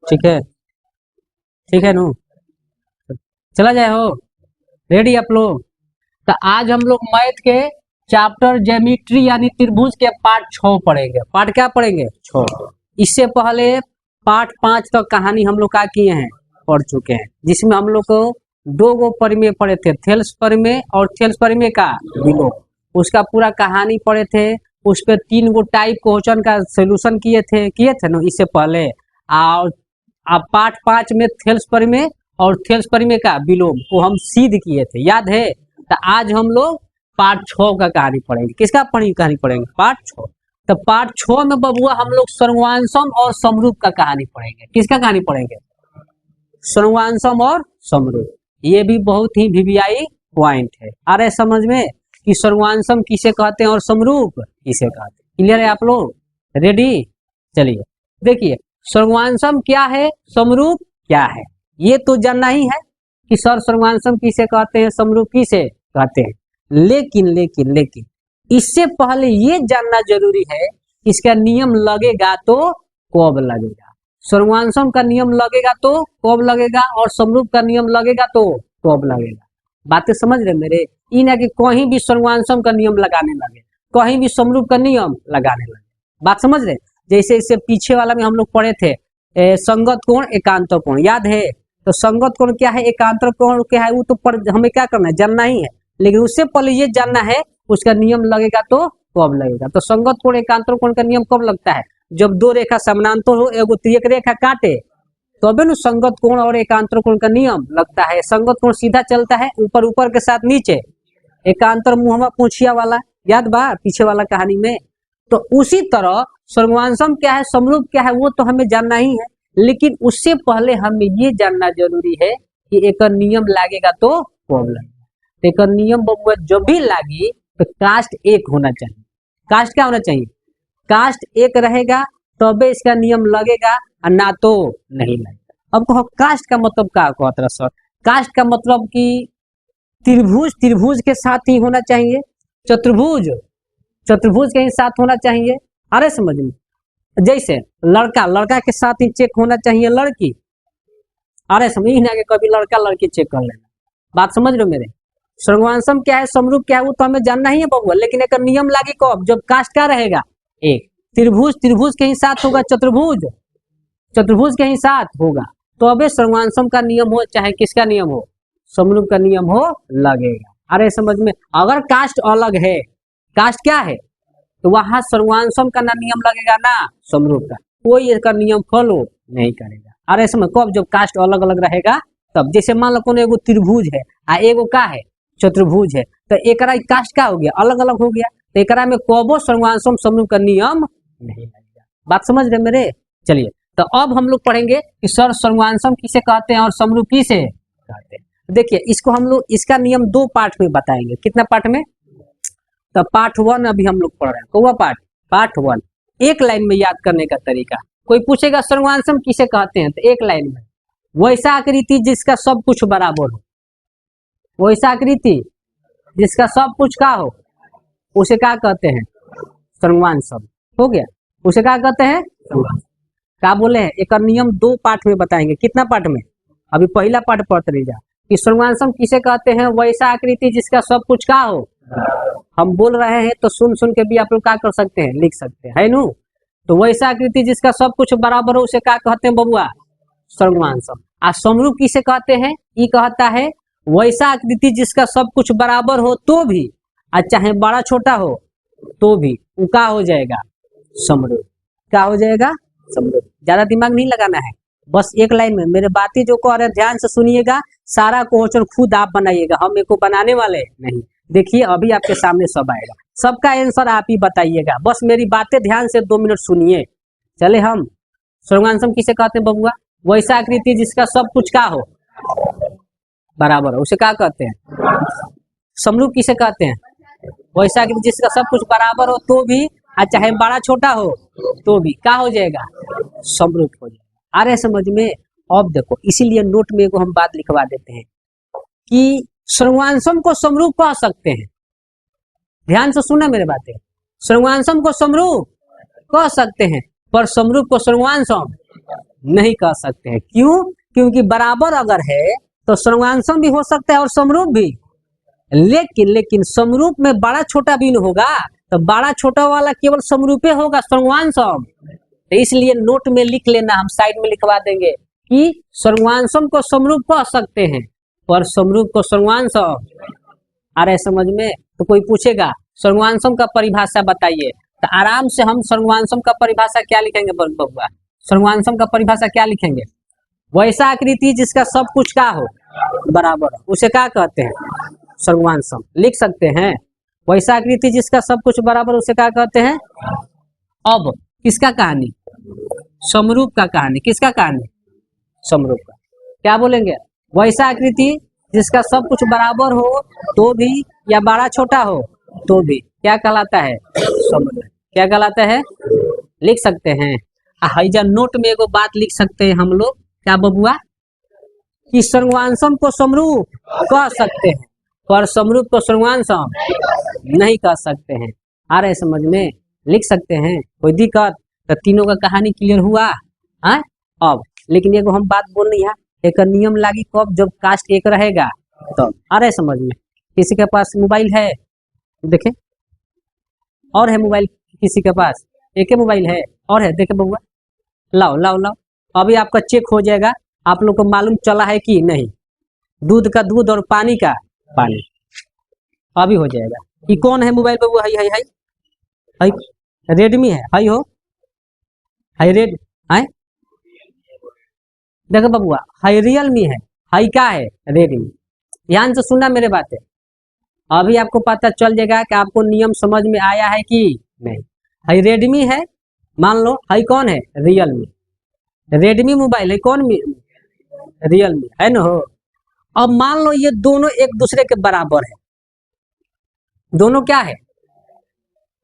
ठीक है, ठीक है नु, चला जाए हो, रेडी आप लोग। तो आज हम लोग मैथ के चैप्टर ज्योमेट्री यानी त्रिभुज के पार्ट 6 पढ़ेंगे। पार्ट क्या पढ़ेंगे? 6। इससे पहले पार्ट 5 तक कहानी हम लोग क्या किए हैं, पढ़ चुके हैं, जिसमें हम लोग को 2 गो परिमेय पढ़े थे, थेल्स परिमेय और थेल्स परिमेय का विलोम, उसका पूरा कहानी पढ़े थे। उस पर 3 गो टाइप क्वेश्चन का सोल्यूशन किए थे ना इससे पहले। और अब पार्ट 5 में थेल्स परिमेय और थेल्स परिमेय का विलोम को हम सिद्ध किए थे, याद है? तो आज हम लोग पार्ट 6 का कहानी पढ़ेंगे। किसका कहानी पढ़ेंगे? पार्ट 6। तो पार्ट 6 में बबुआ हम लोग सर्वांशम और समरूप का कहानी पढ़ेंगे। किसका कहानी पढ़ेंगे? सर्वांशम और समरूप। ये भी बहुत ही वीवीआई पॉइंट है। आ रहे समझ में कि सर्वांशम किसे कहते हैं और समरूप किसे कहते हैं? क्लियर है आप लोग? रेडी? चलिए देखिए, सर्वांशम क्या है, समरूप क्या है, ये तो जानना ही है कि सर सर्वांशम किसे कहते हैं, समरूप किसे कहते हैं। लेकिन इससे पहले ये जानना जरूरी है, इसका नियम लगेगा तो कब लगेगा। सर्वांशम का नियम लगेगा तो कब लगेगा, और समरूप का नियम लगेगा तो कब लगेगा। बातें समझ रहे मेरे? इन है कि कहीं भी सर्वांशम का नियम लगाने लगे, कहीं भी समरूप का नियम लगाने लगे। बात समझ रहे? जैसे इससे पीछे वाला में हम लोग पढ़े थे संगत कोण एकांतर कोण, याद है? तो संगत कोण क्या है, एकांतर कोण क्या है, वो तो हमें क्या करना है, जानना ही है। लेकिन उससे पहले ये जानना है उसका नियम लगेगा तो कब लगेगा। तो संगत कोण एकांतर कोण का नियम कब लगता है? जब 2 रेखा समानांतर हो, एगो त्रिक रेखा काटे, तबे न संगत कोण और एकांतर कोण का नियम लगता है। संगत कोण सीधा चलता है ऊपर ऊपर के साथ नीचे, एकांतर मुहवा पूछिया वाला, याद बा पीछे वाला कहानी में। तो उसी तरह सर्वांशम क्या है, समरूप क्या है, वो तो हमें जानना ही है। लेकिन उससे पहले हमें ये जानना जरूरी है कि एक नियम लागेगा तो कब लगेगा। एक नियम जब भी लागी तो कास्ट एक होना चाहिए। कास्ट क्या होना चाहिए? कास्ट एक रहेगा तबे इसका नियम लगेगा, और ना तो नहीं लगेगा। अब कहो कास्ट का मतलब क्या कहता सर? कास्ट का मतलब कि त्रिभुज के साथ ही होना चाहिए, चतुर्भुज के ही साथ होना चाहिए। अरे समझ में, जैसे लड़का के साथ ही चेक होना चाहिए लड़की। अरे समझ ना कि कभी लड़का लड़की चेक कर लेना। बात समझ रहे हो मेरे? सर्वांशम क्या है, समरूप क्या है, वो तो हमें जानना ही है बबुआ। लेकिन एक नियम लागे कब? जब कास्ट क्या रहेगा, एक। त्रिभुज के ही साथ होगा, चतुर्भुज के ही साथ होगा, तो अबे सर्वांशम का नियम हो चाहे किसका नियम हो, समरूप का नियम हो लगेगा। अरे समझ में? अगर कास्ट अलग है, कास्ट क्या है, तो वहां सर्वांशम का ना नियम लगेगा ना समरूप का, कोई इसका नियम फॉलो नहीं करेगा। अरे समझ, कब? जब कास्ट अलग अलग रहेगा तब। जैसे मान लो कोनो एगो त्रिभुज है आ एगो का है चतुर्भुज है, तो एकरा कास्ट क्या हो गया, अलग अलग हो गया। तो एकरा में कबो सर्वांशम समरूप का नियम नहीं लगेगा। बात समझ रहे मेरे? चलिए, तो अब हम लोग पढ़ेंगे कि सर सर्वांशम किसे कहते हैं और समरूप किसे कहते हैं। देखिए, इसको हम लोग इसका नियम 2 पार्ट में बताएंगे। कितना पार्ट में? तो पार्ट 1 अभी हम लोग पढ़ रहे हैं। कौवा पार्ट 1 एक लाइन में याद करने का तरीका। कोई पूछेगा सर्वांशम किसे कहते हैं, तो एक लाइन में, वैसा आकृति जिसका सब कुछ बराबर हो, वैसा आकृति जिसका सब कुछ का हो, उसे क्या कहते हैं? सर्वांशम। हो गया, उसे क्या कहते हैं? क्या बोले हैं? एक नियम 2 पार्ट में बताएंगे। कितना पार्ट में? अभी पहला पार्ट पढ़ते रह जा कि सर्वांशम किसे कहते हैं, वैसा आकृति जिसका सब कुछ का हो। हम बोल रहे हैं तो सुन के भी आप लोग क्या कर सकते हैं, लिख सकते हैं, है नु? तो वैसा आकृति जिसका सब कुछ बराबर हो उसे क्या कहते हैं बबुआ? सर्वांशम। आ समरूप किसे कहते हैं? ये कहता है वैसा आकृति जिसका सब कुछ बराबर हो तो भी, चाहे बड़ा छोटा हो तो भी, वो क्या हो जाएगा? समरूप। क्या हो जाएगा? समरूप। ज्यादा दिमाग नहीं लगाना है, बस एक लाइन में मेरे बातें जो कह रहे ध्यान से सुनिएगा। सारा क्वेश्चन खुद आप बनाइएगा, हम एक को बनाने वाले नहीं। देखिए अभी आपके सामने सब आएगा, सबका आंसर आप ही बताइएगा। बस मेरी बातें ध्यान से 2 मिनट सुनिए। चले, हम सर्वांशम किसे कहते हैं बबुआ? वैसा आकृति जिसका सब कुछ का हो बराबर हो, उसे क्या कहते हैं? समरूप किसे कहते हैं? वैसा आकृति जिसका सब कुछ बराबर हो तो भी, चाहे बड़ा छोटा हो तो भी, क्या हो जाएगा? समरूप हो जाएगा। आ रहे समझ में? अब देखो, इसीलिए नोट में को हम बात लिखवा देते हैं कि सर्वांशम को समरूप कह सकते हैं। ध्यान से सुना मेरे बातें। सर्वांशम को समरूप कह सकते हैं, पर समरूप को सर्वांशम नहीं कह सकते हैं। क्यों? क्योंकि बराबर अगर है तो सर्वांशम भी हो सकता है और समरूप भी, लेकिन समरूप में बड़ा छोटा भी होगा, तो बड़ा छोटा वाला केवल समरूपे होगा, सर्वांशम। तो इसलिए नोट में लिख लेना, हम साइड में लिखवा देंगे कि सर्वांशम को समरूप कह सकते हैं पर समरूप को सर्वांशम। आ रहे समझ में? तो कोई पूछेगा सर्वांशम का परिभाषा बताइए, तो आराम से हम सर्वांशम का परिभाषा क्या लिखेंगे बबुआ? सर्वांशम का परिभाषा क्या लिखेंगे? वैसा आकृति जिसका सब कुछ का हो बराबर, उसे क्या कहते हैं? सर्वांशम। लिख सकते हैं, वैसा आकृति जिसका सब कुछ बराबर उसे क्या कहते हैं? अब किसका कहानी? समरूप का कहानी। किसका कहानी? समरूप का। क्या बोलेंगे? वैसा आकृति जिसका सब कुछ बराबर हो तो भी या बड़ा छोटा हो तो भी क्या कहलाता है? समरूप। क्या कहलाता है? लिख सकते हैं। हाइजा नोट में एगो बात लिख सकते हैं हम लोग, क्या बबुआ? कि सर्वांशम को समरूप कह सकते हैं पर समरूप को सर्वांशम नहीं कह सकते हैं। आ रहे समझ में? लिख सकते हैं, कोई दिक्कत? तो तीनों का कहानी क्लियर हुआ। हाँ, अब लेकिन एगो हम बात बोल रही है, एक नियम लागी कब? जब कास्ट एक रहेगा तो। आ रहे समझ में? किसी के पास मोबाइल है? देखे, और है मोबाइल किसी के पास? एक ही मोबाइल है और है? देखे बबुआ, लाओ लाओ लाओ, अभी आपका चेक हो जाएगा, आप लोग को मालूम चला है कि नहीं। दूध का दूध और पानी का पानी, अभी हो जाएगा। ये कौन है मोबाइल बबुआ? हाई रेडमी है, हाई हो, हाई रेड, हाई देखो बबुआ, हाई रियलमी है, हाई क्या है? रेडमी। ध्यान से सुनना मेरे बातें, अभी आपको पता चल जाएगा कि आपको नियम समझ में आया है कि नहीं। हाई रेडमी है, मान लो, हाई कौन है? रियलमी। रेडमी मोबाइल है, कौन? रियलमी है ना हो। अब मान लो ये दोनों एक दूसरे के बराबर है, दोनों क्या है?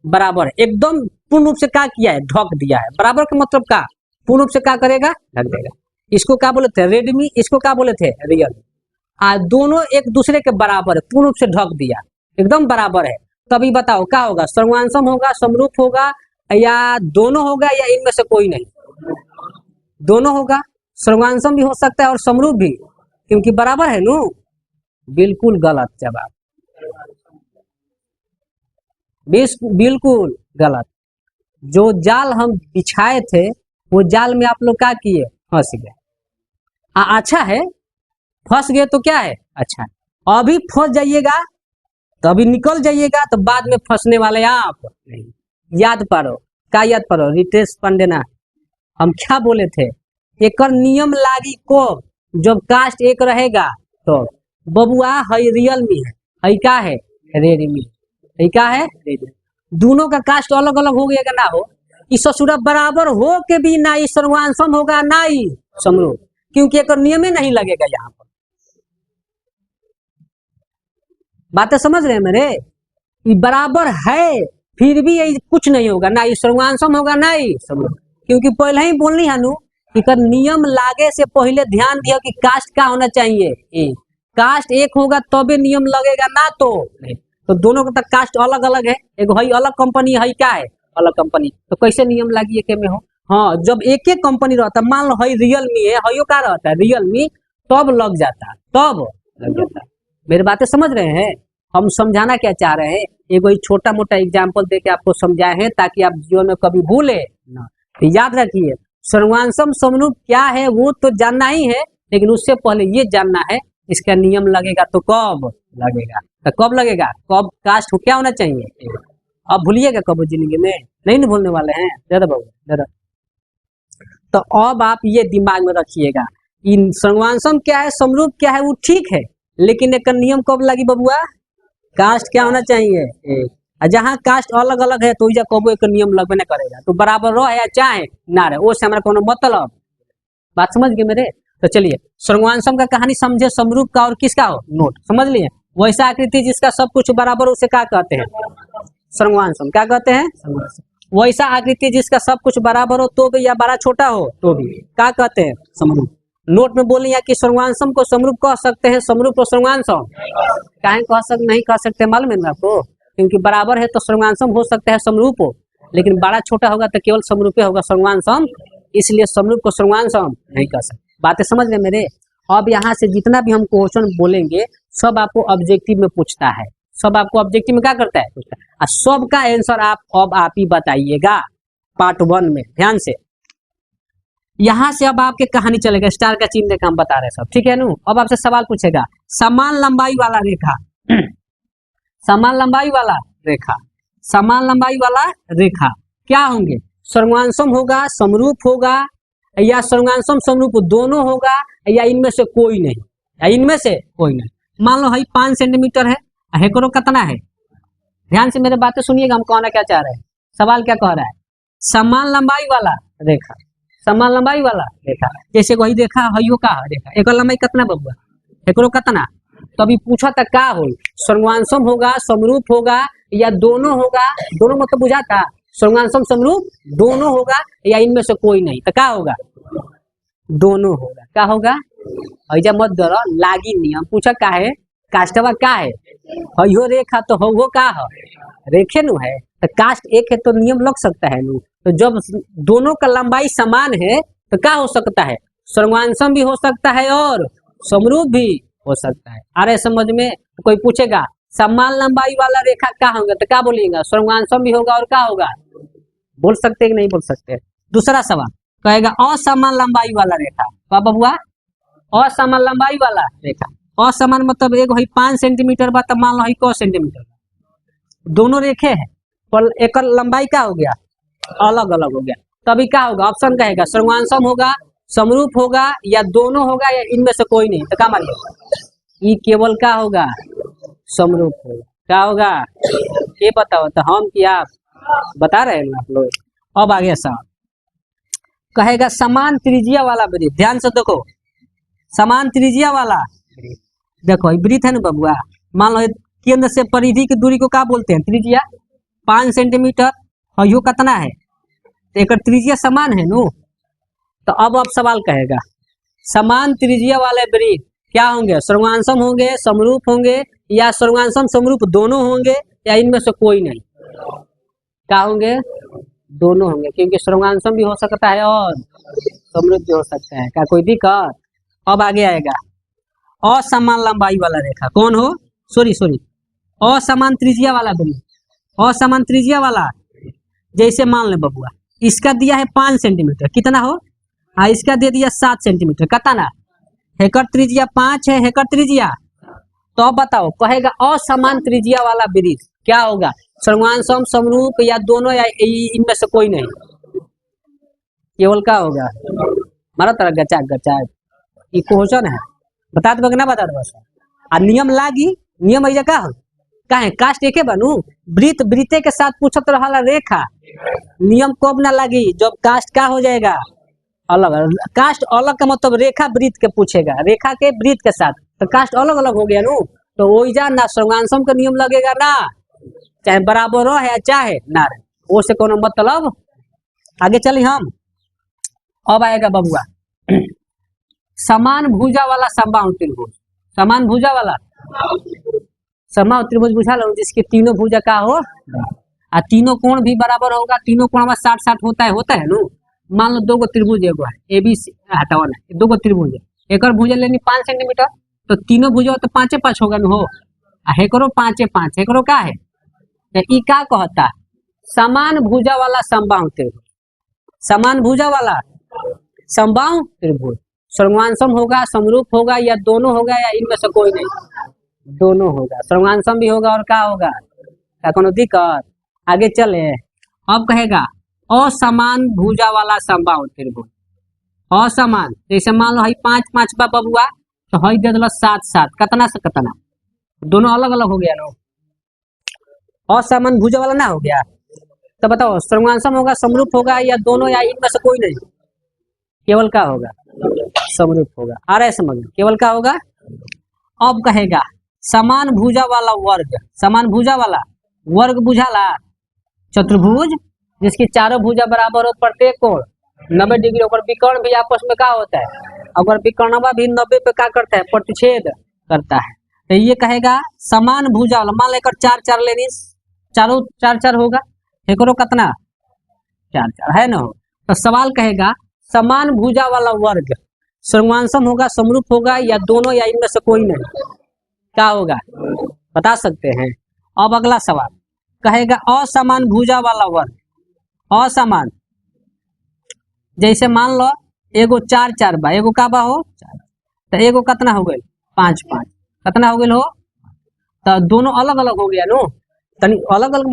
बराबर है, एकदम पूर्ण रूप से क्या किया है? ढक दिया है। बराबर का मतलब क्या? पूर्ण रूप से क्या करेगा? ढक देगा। इसको क्या बोले थे? रेडमी। इसको क्या बोले थे? रियलमी। दोनों एक दूसरे के बराबर है, पूर्ण रूप से ढक दिया, एकदम बराबर है। तभी बताओ क्या होगा? सर्वांशम होगा, समरूप होगा, या दोनों होगा, या इनमें से कोई नहीं? दोनों होगा। सर्वांशम भी हो सकता है और समरूप भी, क्योंकि बराबर है नो। बिल्कुल गलत जवाब, बिल्कुल गलत। जो जाल हम बिछाए थे वो जाल में आप लोग क्या किए? फंस गए। अच्छा है, फंस गए तो क्या है? अच्छा है। अभी फंस जाइएगा तो अभी निकल जाइएगा तो बाद में फंसने वाले आप नहीं। याद पारो, क्या याद पारो? रितेश पांडेना, हम क्या बोले थे? एक नियम लागी को जब कास्ट एक रहेगा तो। बबुआ हई रियलमी है, हई क्या है? रेडमी। हई क्या है? रेडमी। दोनों का कास्ट अलग अलग हो गया ना हो, इस ससुरा बराबर हो के भी ना ही सर्वांशम होगा ना ही समरूप, क्योंकि एक नियम ही नहीं लगेगा यहाँ पर। बातें समझ रहे हैं मेरे? ये बराबर है फिर भी यही कुछ नहीं होगा, ना ही सर्वांशम होगा ना ही समरूप, क्योंकि पहले ही बोलनी है नु कि नियम लागे से पहले ध्यान दिया कि कास्ट क्या होना चाहिए? एक। कास्ट एक होगा तबे नियम लगेगा, ना तो नहीं। तो दोनों का कास्ट अलग अलग है, एक हई अलग कंपनी, हई क्या है? अलग कंपनी, तो कैसे नियम लागी एक में हो? हाँ, जब एक एक कंपनी रहता, मान लो हई रियलमी है, हईयो क्या रहता है? रियलमी, तब लग जाता, तब लग जाता। मेरी बातें समझ रहे हैं? हम समझाना क्या चाह रहे हैं? एक छोटा मोटा एग्जाम्पल दे के आपको समझाए हैं ताकि आप जीवन में कभी भूले ना। तो याद रखिए, सर्वांशम समरूप क्या है वो तो जानना ही है, लेकिन उससे पहले ये जानना है इसका नियम लगेगा तो कब लगेगा? तो कब लगेगा? कब कास्ट क्या होना चाहिए? अब भूलिएगा कब जिंदगी में? नहीं भूलने वाले हैं। दादा बाबू दादा, तो अब आप ये दिमाग में रखिएगा, इन सर्वांशम क्या है, समरूप क्या है, वो ठीक है, लेकिन एक नियम कब लगी बबुआ? कास्ट क्या होना चाहिए? एक। जहाँ कास्ट अलग अलग है तो कबो एक नियम लगबे नहीं करेगा, तो बराबर रहो या चाहे ना रहे, वो से हमारा कोनो मतलब। बात समझ गए मेरे? तो चलिए, सर्वांशम का कहानी समझे, समरूप का और किसका हो नोट समझ लिए। वैसा आकृति जिसका सब कुछ बराबर उसे क्या कहते हैं? सर्वांशम। क्या कहते हैं? वैसा आकृति जिसका सब कुछ बराबर हो तो भी या बड़ा छोटा हो तो भी क्या कहते हैं? समरूप। नोट में बोलिए कि सर्वांशम को समरूप कह सकते हैं, समरूप को सर्वांशम काहे कह सकते नहीं कह सकते? मालूम है ना आपको? क्योंकि बराबर है तो सर्वांशम हो सकता है, समरूप हो, लेकिन बड़ा छोटा होगा तो केवल समरूपे होगा, सर्वांशम इसलिए समरूप को सर्वांग नहीं कर सकते। बातें समझ रहे मेरे। अब यहाँ से जितना भी हम क्वेश्चन बोलेंगे सब आपको ऑब्जेक्टिव में पूछता है, सब आपको ऑब्जेक्टिव में क्या करता है, पूछता है। और सब का आंसर आप ही बताइएगा पार्ट 1 में, ध्यान से। यहाँ से अब आपके कहानी चलेगा, स्टार का चिन्ह देकर हम बता रहे हैं सब, ठीक है नु। अब आपसे सवाल पूछेगा, समान लंबाई वाला रेखा समान लंबाई वाला रेखा, समान लंबाई वाला रेखा क्या होंगे, सर्वांशम होगा, समरूप होगा, या सर्वांशम समरूप दोनों होगा, या इनमें से कोई नहीं, या इनमें से कोई नहीं। मान लो भाई 5 सेंटीमीटर है, हेकरो कितना है, ध्यान से मेरे बातें सुनिएगा, हम कहना क्या चाह रहे हैं। सवाल क्या कह रहा है, समान लंबाई वाला रेखा, समान लंबाई वाला रेखा, जैसे वही रेखा हइयो का रेखा, एक लंबाई कितना बबुआ, हेकरो कितना, तो अभी पूछा था क्या हो, सर्वांशम होगा, समरूप होगा, या दोनों होगा, दोनों मतलब बुझाता, सर्वांशम समरूप दोनों होगा, या इनमें से कोई नहीं, तो क्या होगा, दोनों होगा। क्या होगा, ऐजा मत डरो, लागी नियम पूछा क्या है, काष्टवा क्या है, हइयो रेखा तो हो का है, रेखे नु है, तो कास्ट एक है तो नियम लग सकता है नु। तो जब दोनों का लंबाई समान है तो क्या हो सकता है, सर्वांशम भी हो सकता है और समरूप भी हो सकता है। अरे समझ में, कोई पूछेगा समान लंबाई वाला रेखा क्या होगा, तो क्या बोलिएगा, सर्वांशम भी होगा और क्या होगा, बोल सकते कि नहीं बोल सकते। दूसरा सवाल कहेगा असमान लंबाई वाला रेखा, क्या बबुआ, असमान लंबाई वाला रेखा, असमान मतलब एक वही 5 सेंटीमीटर बा, मान लो क सेंटीमीटर, दोनों रेखे हैं पर एक लंबाई क्या हो गया, अलग अलग हो गया, तभी क्या होगा, ऑप्शन कहेगा सर्वांशम होगा, समरूप होगा, या दोनों होगा, या इनमें से कोई नहीं, तो क्या मानिएगा, ये केवल क्या होगा, समरूप होगा। क्या होगा ये बताओ, तो हम कि आप बता रहे हैं आप लोग। अब आगे सवाल कहेगा समान त्रिज्या वाला वृत्त, ध्यान से देखो, समान त्रिज्या वाला देखो वृत्त है ना बबुआ, मान लो केंद्र से परिधि की दूरी को क्या बोलते हैं, त्रिज्या, 5 सेंटीमीटर, और यो कितना है, तो एक त्रिज्या समान है नु। तो अब सवाल कहेगा समान त्रिज्या वाले वृत्त क्या होंगे, सर्वांशम होंगे, समरूप होंगे, या सर्वांशम समरूप दोनों होंगे, या इनमें से कोई नहीं, क्या होंगे, दोनों होंगे, क्योंकि सर्वांशम भी हो सकता है और समरूप भी हो सकता है, क्या कोई दिक्कत। अब आगे आएगा असमान लंबाई वाला रेखा, कौन हो, सॉरी असमान त्रिज्या वाला वृत्त, असमान त्रिज्या वाला, जैसे मान ले बबुआ इसका दिया है 5 सेंटीमीटर, कितना हो, हाँ इसका दे दिया 7 सेंटीमीटर, कितना, हेकर त्रिज्या 5 है, हेकर त्रिज्या, तो अब बताओ कहेगा असमान त्रिज्या वाला वृत्त क्या होगा, सर्वांशम समरूप, या दोनों, या इनमें से कोई नहीं, केवल क्या होगा, मारा तरह गचा गचा, ये क्वेश्चन है, बता दो ना, बता दो बस। आ नियम लागी, नियम ऐसा का हो, काहे कास्ट एके बनू, वृत्त वृत्ते के साथ पूछत रहा रेखा, नियम कब ना लगी, जब कास्ट का हो जाएगा अलग, कास्ट अलग का मतलब रेखा वृत्त के पूछेगा, रेखा के वृत्त के साथ, तो कास्ट अलग अलग हो गया नु, तो ओइजा ना सर्वांशम का नियम लगेगा, ना चाहे बराबर हो है चाहे ना रहे, वो से कोनो मतलब। आगे चली हम, अब आएगा बबुआ समान भुजा वाला समबाहु त्रिभुज, समान भुजा वाला समबाहु त्रिभुज बुझा लो, जिसके तीनों भुजा का हो, आ तीनों कोण भी बराबर होगा, तीनों कोण में 60-60 होता है नु। मान लो 2 गो त्रिभुज एगो है, ए बी सी हटाओ ना, 2 गो त्रिभुज है, एक भुजा लेनी 5 सेंटीमीटर, तो तीनों भुजा तो 5-5 होगा नु हो, आ हेकरो 5-5, हेकरो का है, ई का कहता, समान भुजा वाला समबाहु त्रिभुज, समान भुजा वाला समबाहु त्रिभुज, सर्वांशम होगा, समरूप होगा, या दोनों होगा, या इनमें से कोई नहीं, दोनों होगा, सर्वांशम भी होगा और क्या होगा, क्या कोनो दिक्कत। आगे चले, अब कहेगा असमान भुजा वाला समबाहु त्रिभुज, असमान, जैसे मान लो 5-5 बा बबुआ, तो हई दे दिल 7-7, कितना से कितना, दोनों अलग अलग हो गया नो, असमान भुजा वाला ना हो गया, तो बताओ सर्वांशम होगा, समरूप होगा, या दोनों, या इनमें से कोई नहीं, केवल क्या होगा, समरूप होगा। आ रहा है समझ में, केवल क्या होगा। अब कहेगा समान भुजा वाला वर्ग, समान भुजा वाला वर्ग बुझाला, चतुर्भुज जिसकी चारों भुजा बराबर हो, प्रत्येक कोण 90 डिग्री, और विकर्ण भी आपस में क्या होता है, अगर विकर्णवा भी 90 पे क्या करता है, प्रतिच्छेद करता है, तो ये कहेगा समान भुजा वाला, मान लेकर 4-4 लेनी, चारों 4-4 होगा, एकरो कितना 4-4 है ना, तो सवाल कहेगा समान भुजा वाला वर्ग सर्वांशम होगा, समरूप होगा, या दोनों, या इनमें से कोई नहीं? क्या होगा बता सकते हैं? अब अगला सवाल कहेगा असमान भुजा वाला वर्ग, असमान, जैसे मान लो एगो 4 4 बा, एगो का बा हो 4, तो एगो कितना हो गई 5 5, कितना हो गई हो? तो दोनों अलग अलग हो गया नो, तनी अलग अलग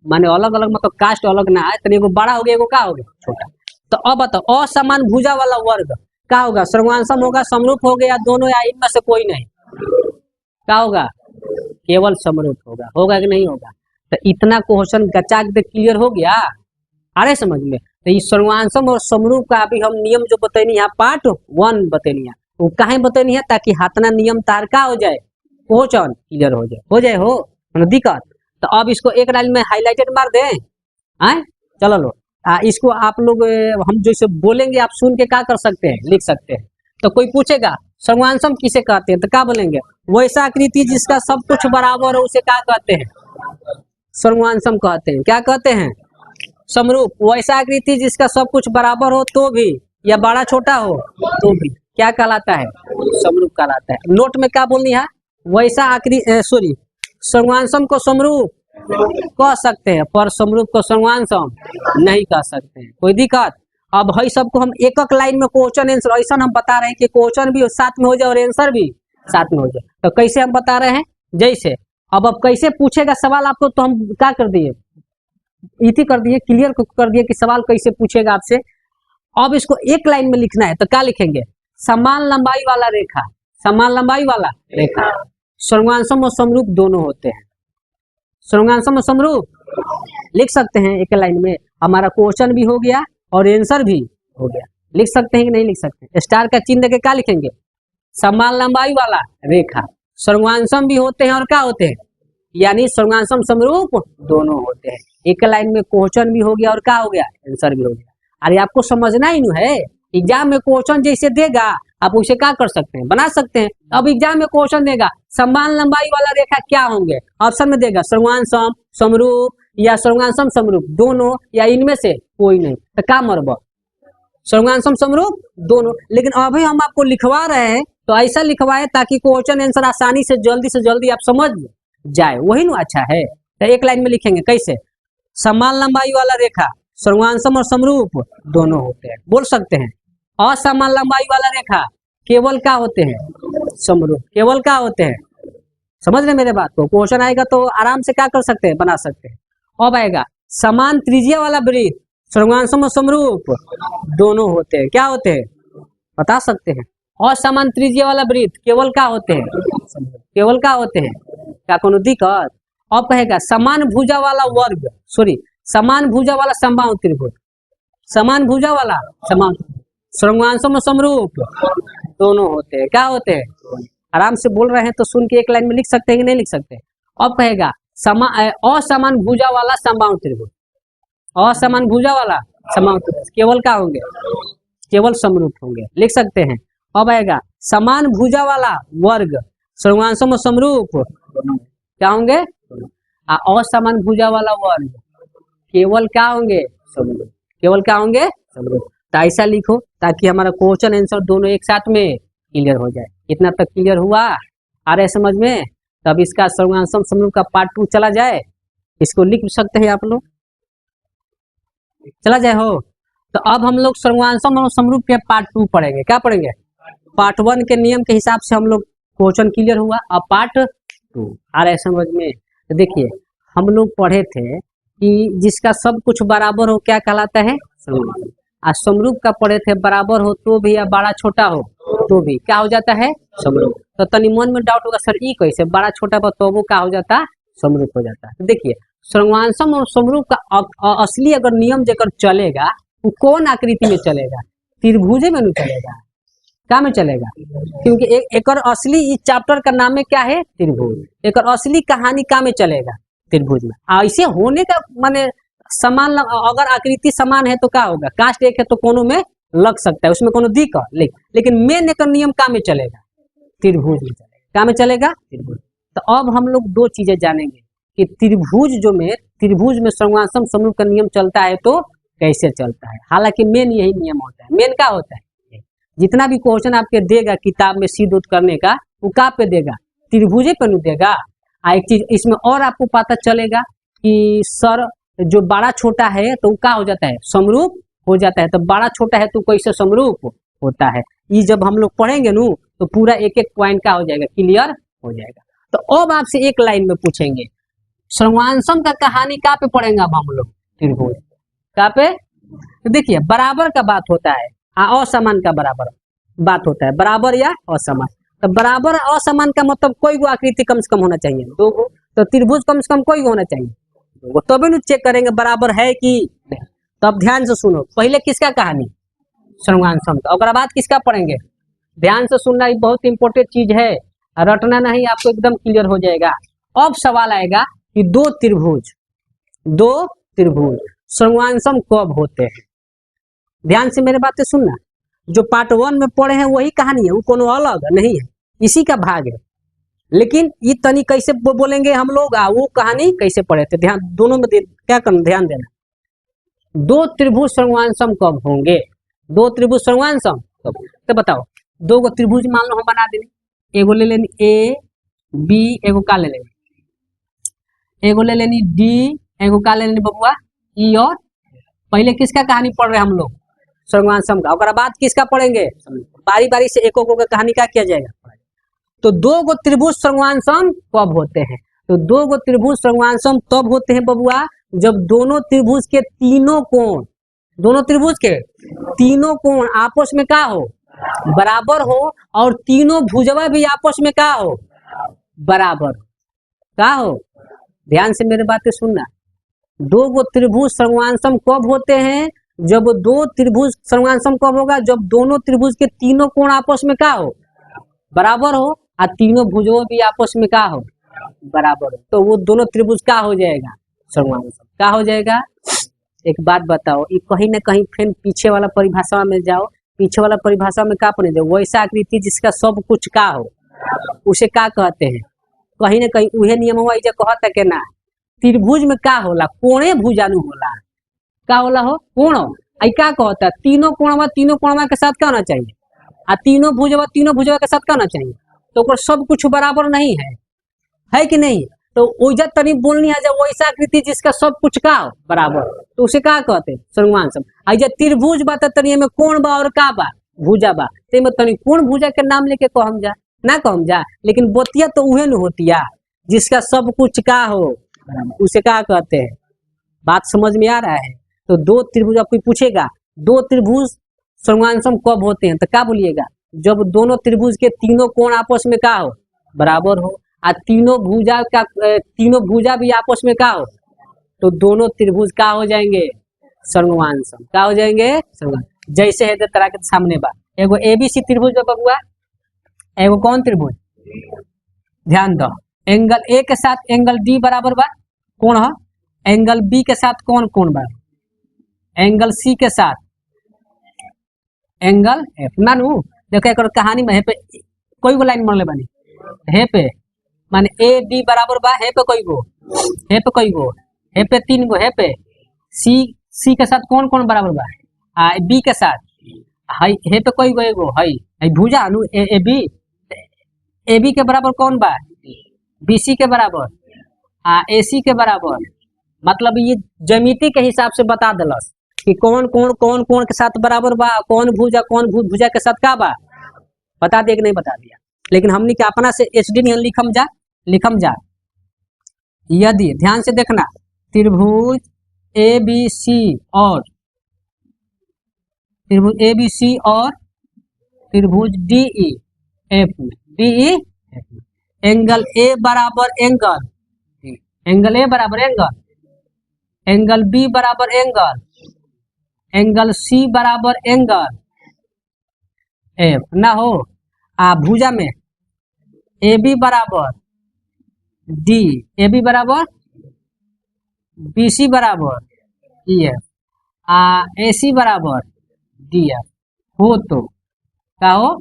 माने अलग अलग मतलब कास्ट अलग ना है, तनी एगो बड़ा हो गया, एगो का हो गया छोटा। तो अब बताओ असमान भुजा वाला वर्ग क्या होगा? सर्वांशम होगा, समरूप हो गया, दोनों, या इनमें से कोई नहीं? क्या होगा? केवल समरूप होगा। होगा कि नहीं होगा? तो इतना क्वेश्चन गचाक दे क्लियर हो गया, आ रहे समझ में? तो इस सर्वांशम और समरूप का अभी हम नियम जो बतैनी है पार्ट 1 बतैनी है, वो काहे बतैनी है? ताकि हाथना नियम तार का हो जाए, क्वेश्चन क्लियर हो जाए हो दिक्कत। तो अब इसको एक लाइन में हाईलाइटेड मार दे, आए चलो लो। इसको आप लोग हम जैसे बोलेंगे आप सुन के क्या कर सकते हैं, लिख सकते हैं। तो कोई पूछेगा सर्वांशम किसे कहते हैं, तो क्या बोलेंगे? वैसा आकृति जिसका सब कुछ बराबर हो उसे क्या कहते हैं? सर्वांशम कहते हैं। क्या कहते हैं? समरूप। वैसा आकृति जिसका सब कुछ बराबर हो तो भी, या बड़ा छोटा हो तो भी क्या कहलाता है? समरूप कहलाता है। नोट में क्या बोलनी है? वैसा आकृति सॉरी सर्वांशम को समरूप कह सकते हैं, पर समरूप को सर्वांशम नहीं कह सकते हैं। कोई दिक्कत? अब है सबको हम एक एक लाइन में क्वेश्चन आंसर ऐसा हम बता रहे हैं कि क्वेश्चन भी साथ में हो जाए और आंसर भी साथ में हो जाए। तो कैसे हम बता रहे हैं? जैसे अब कैसे पूछेगा सवाल आपको, तो हम क्या कर दिए, इति कर दिए, क्लियर कर दिए कि सवाल कैसे पूछेगा आपसे। अब इसको एक लाइन में लिखना है, तो क्या लिखेंगे? समान लंबाई वाला रेखा, समान लंबाई वाला रेखा सर्वांशम और समरूप दोनों होते हैं। सर्वांशम और समरूप लिख सकते हैं एक लाइन में। हमारा क्वेश्चन भी हो गया और आंसर भी हो गया। लिख सकते हैं कि नहीं लिख सकते? स्टार का चिन्ह देके क्या लिखेंगे? समान लंबाई वाला रेखा सर्वांशम भी होते हैं और क्या होते हैं, यानी सर्वांशम समरूप दोनों होते हैं। एक लाइन में क्वेश्चन भी हो गया और क्या हो गया, आंसर भी हो गया। अरे आपको समझना ही नहीं है, एग्जाम में क्वेश्चन जैसे देगा आप उसे क्या कर सकते हैं, बना सकते हैं। अब एग्जाम में क्वेश्चन देगा समान लंबाई वाला रेखा क्या होंगे, ऑप्शन में देगा सर्वांशम समरूप या सर्वांशम समरूप दोनों, या इनमें से कोई नहीं। तो क्या मरब? सर्वांशम समरूप दोनों। लेकिन अभी हम आपको लिखवा रहे हैं तो ऐसा लिखवाए ताकि क्वेश्चन आंसर आसानी से जल्दी आप समझ जाए, वही ना अच्छा है। तो एक लाइन में लिखेंगे कैसे? समान लंबाई वाला रेखा सर्वांशम और समरूप दोनों होते हैं। बोल सकते हैं असमान लंबाई वाला रेखा केवल क्या होते हैं, समरूप। केवल क्या होते हैं, समझ रहे मेरे बात को? क्वेश्चन आएगा तो आराम से क्या कर सकते हैं, बना सकते हैं। अब आएगा समान त्रिज्या वाला वृत्त सर्वांशम और समरूप दोनों होते हैं। क्या होते हैं बता सकते हैं? असमान त्रिज्या वाला वृत्त केवल क्या होते हैं, केवल क्या होते हैं। क्या कोनो दिक्कत? अब कहेगा समान भुजा वाला वर्ग सॉरी समान भुजा वाला समबाहु त्रिभुज, समान भुजा वाला समबाहु सर्वांशम और समरूप दोनों होते हैं। क्या होते हैं? आराम से बोल रहे हैं तो सुन के एक लाइन में लिख सकते हैं कि नहीं लिख सकते? अब कहेगा असमान भुजा वाला समबाहु त्रिभुज, असमान भुजा वाला समबाहु त्रिभुज केवल क्या होंगे, केवल समरूप होंगे। लिख सकते हैं। अब आएगा समान भुजा वाला वर्ग सर्वांशम और समरूप क्या होंगे, असमान भुजा वाला वर्ग केवल क्या होंगे, समरूप। केवल क्या होंगे, समरूप। तो ऐसा लिखो ताकि हमारा क्वेश्चन आंसर दोनों एक साथ में क्लियर हो जाए। इतना तक क्लियर हुआ, आ रहे समझ में? तब इसका सर्वांशम समरूप का पार्ट 2 चला जाए, इसको लिख सकते हैं आप लोग, चला जाए हो। तो अब हम लोग सर्वांशम और समरूप के पार्ट 2 पढ़ेंगे। क्या पढ़ेंगे? पार्ट 1 के नियम के हिसाब से हम लोग क्वेश्चन क्लियर हुआ, अब पार्ट 2 आ रहे समझ में? तो देखिए हम लोग पढ़े थे कि जिसका सब कुछ बराबर हो क्या कहलाता है, समरूप। और समरूप का पढ़े थे बराबर हो तो भी या बड़ा छोटा हो तो भी क्या हो जाता है, समरूप। तो तनी मन में डाउट होगा सर ई कैसे, बड़ा छोटा पर तो वो क्या हो जाता, समरूप हो जाता है। तो देखिए सर्वांशम और समरूप का असली अगर नियम जेकर चलेगा वो कौन आकृति में चलेगा, त्रिभुजे में नहीं चलेगा। क्या में चलेगा? क्योंकि एक असली इस चैप्टर का नाम है क्या है, त्रिभुज। एक असली कहानी का में चलेगा, त्रिभुज में। ऐसे होने का माने समान, अगर आकृति समान है तो क्या होगा, कास्ट एक है तो कोनो में लग सकता है, उसमें कोनो दिक्कत। लेकिन मेन एक नियम का में चलेगा, त्रिभुज में चलेगा। क्या में चलेगा, त्रिभुज। तो अब हम लोग 2 चीजें जानेंगे कि त्रिभुज में सर्वांशम समरूप का नियम चलता है तो कैसे चलता है। हालांकि मेन यही नियम होता है। मेन क्या होता है, जितना भी क्वेश्चन आपके देगा किताब में सीध उध करने का, वो कहाँ पे देगा, त्रिभुजे पे नहीं देगा। एक चीज इसमें और आपको पता चलेगा कि सर जो बड़ा छोटा है तो क्या हो जाता है, समरूप हो जाता है। तो बड़ा छोटा है तो कैसे समरूप होता है, ये जब हम लोग पढ़ेंगे नू तो पूरा एक एक पॉइंट का हो जाएगा, क्लियर हो जाएगा। तो अब आपसे एक लाइन में पूछेंगे, सर्वांशम का कहानी कहाँ पे पढ़ेंगे अब हम लोग, त्रिभुज कहाँ पे। तो देखिए बराबर का बात होता है, असमान का बराबर बात होता है, बराबर या असमान। तो बराबर असमान का मतलब कोई गो आकृति कम से कम होना चाहिए, दो गो। तो त्रिभुज कम से कम कोई होना चाहिए, दो गो, तभी चेक करेंगे बराबर है कि नहीं। तो अब ध्यान से सुनो, पहले किसका कहानी, सर्वांशम का, और बाद किसका पढ़ेंगे। ध्यान से सुनना, ये बहुत इंपॉर्टेंट चीज है, रटना नहीं, आपको एकदम क्लियर हो जाएगा। अब सवाल आएगा कि दो त्रिभुज सर्वांशम कब होते हैं। ध्यान से मेरे बातें सुनना, जो पार्ट 1 में पढ़े हैं वही कहानी है, वो कोनो अलग नहीं है, इसी का भाग है। लेकिन ये तनी कैसे बोलेंगे हम लोग, वो कहानी कैसे पढ़े थे, ध्यान दोनों में क्या करना, ध्यान देना। दो त्रिभुज सर्वांशम कब होंगे, दो त्रिभुज सर्वांशम कब, तो बताओ। दो गो त्रिभुज मान लो हम बना देंगे, एगो ले लेनी ए बी, एगो का ले लेनी, एगो ले लेनी डी, एगो का ले लेनी बबुआ ई। और पहले किसका कहानी पढ़ रहे हैं हम लोग, सर्वांशम का, और बाद किसका पढ़ेंगे, बारी बारी से एक का कहानी क्या किया जाएगा। तो दो गो त्रिभुज सर्वांशम कब होते हैं, तो दो गो त्रिभुज सर्वांशम तब होते हैं बबुआ जब दोनों त्रिभुज के तीनों कोण, दोनों त्रिभुज के तीनों कोण आपस में क्या हो, बराबर हो, और तीनों भुजवा भी आपस में क्या हो, बराबर क्या हो। ध्यान से मेरे बातें सुनना, दो गो त्रिभुज सर्वांशम कब होते हैं, जब दो त्रिभुज सर्वांशम कब होगा, जब दोनों त्रिभुज के तीनों कोण आपस में क्या हो, बराबर हो, और तीनों भुजों भी आपस में क्या हो, बराबर हो। तो वो दोनों त्रिभुज क्या हो जाएगा, सर्वांशम क्या हो जाएगा। एक बात बताओ, ये कहीं ना कहीं फिर पीछे वाला परिभाषा में जाओ, पीछे वाला परिभाषा में क्या पढ़े, वैसा आकृति जिसका सब कुछ का हो, उसे क्या कहते हैं। कहीं ना कहीं उहे नियम हुआ जो कहता है कि ना, त्रिभुज में क्या होला, कोणे भुजानु होला, क्या होला हो, कोण। आई क्या कहता है, तीनों कोणवा के साथ क्या होना चाहिए, आ तीनों भुजवा के साथ क्या होना चाहिए। तो सब कुछ बराबर नहीं है कि नहीं। तो ओइजा तनी बोलनी है जब वैसा आकृति जिसका सब कुछ का हो बराबर, तो उसे क्या कहते हैं, सर्वांशम। आई जब त्रिभुज बा तनी में कोण बा और का बा, भुजा बा, ते में तनी कोण भुजा के नाम लेके कहम जा ना कहम जा, लेकिन बतिया तो उहे न होतिया जिसका सब कुछ का हो, उसे क्या कहते हैं। बात समझ में आ रहा है। तो दो त्रिभुज, कोई पूछेगा दो त्रिभुज सर्वांशम कब होते हैं, तो क्या बोलिएगा, जब दोनों त्रिभुज के तीनों कोण आपस में क्या हो, बराबर हो, और तीनों भुजा भी आपस में क्या हो, तो दोनों त्रिभुज क्या हो जाएंगे, सर्वांशम क्या हो जाएंगे, सर्वांशम। जैसे है तरह के सामने बा, एगो एबीसी त्रिभुज बबुआ, एगो कौन त्रिभुज, ध्यान दो, एंगल ए के साथ एंगल डी बराबर बा, कौन है, एंगल बी के साथ कौन बा, एंगल सी के साथ एंगल एफ। मानू देखो एक कहानी में है पे कोई गो लाइन मरले बानी, है पे माने ए डी बराबर बा, है पे कोई गो, है पे कोई गो, है पे 3 गो, है पे सी के साथ कौन बराबर बा, बी के साथ हाई, है पे कोई गो, एगो हाई भुजा नु ए बी के बराबर कौन बा, बीसी के बराबर, एसी के बराबर। मतलब ये ज्यामिति के हिसाब से बता दिलस कि कौन के साथ बराबर बा, कौन भुजा के साथ का बा, बता दिया कि नहीं बता दिया। लेकिन हमने क्या अपना से एचडी नहीं लिखम जा। यदि ध्यान से देखना, त्रिभुज ए बी सी और त्रिभुज D E F, angle A बराबर एंगल बी बराबर एंगल सी बराबर एंगल एफ ना हो, भुजा में ए बी बराबर डी, ए बी बराबर बी सी बराबर ई एफ, ए सी बराबर डी एफ हो, तो क्या हो,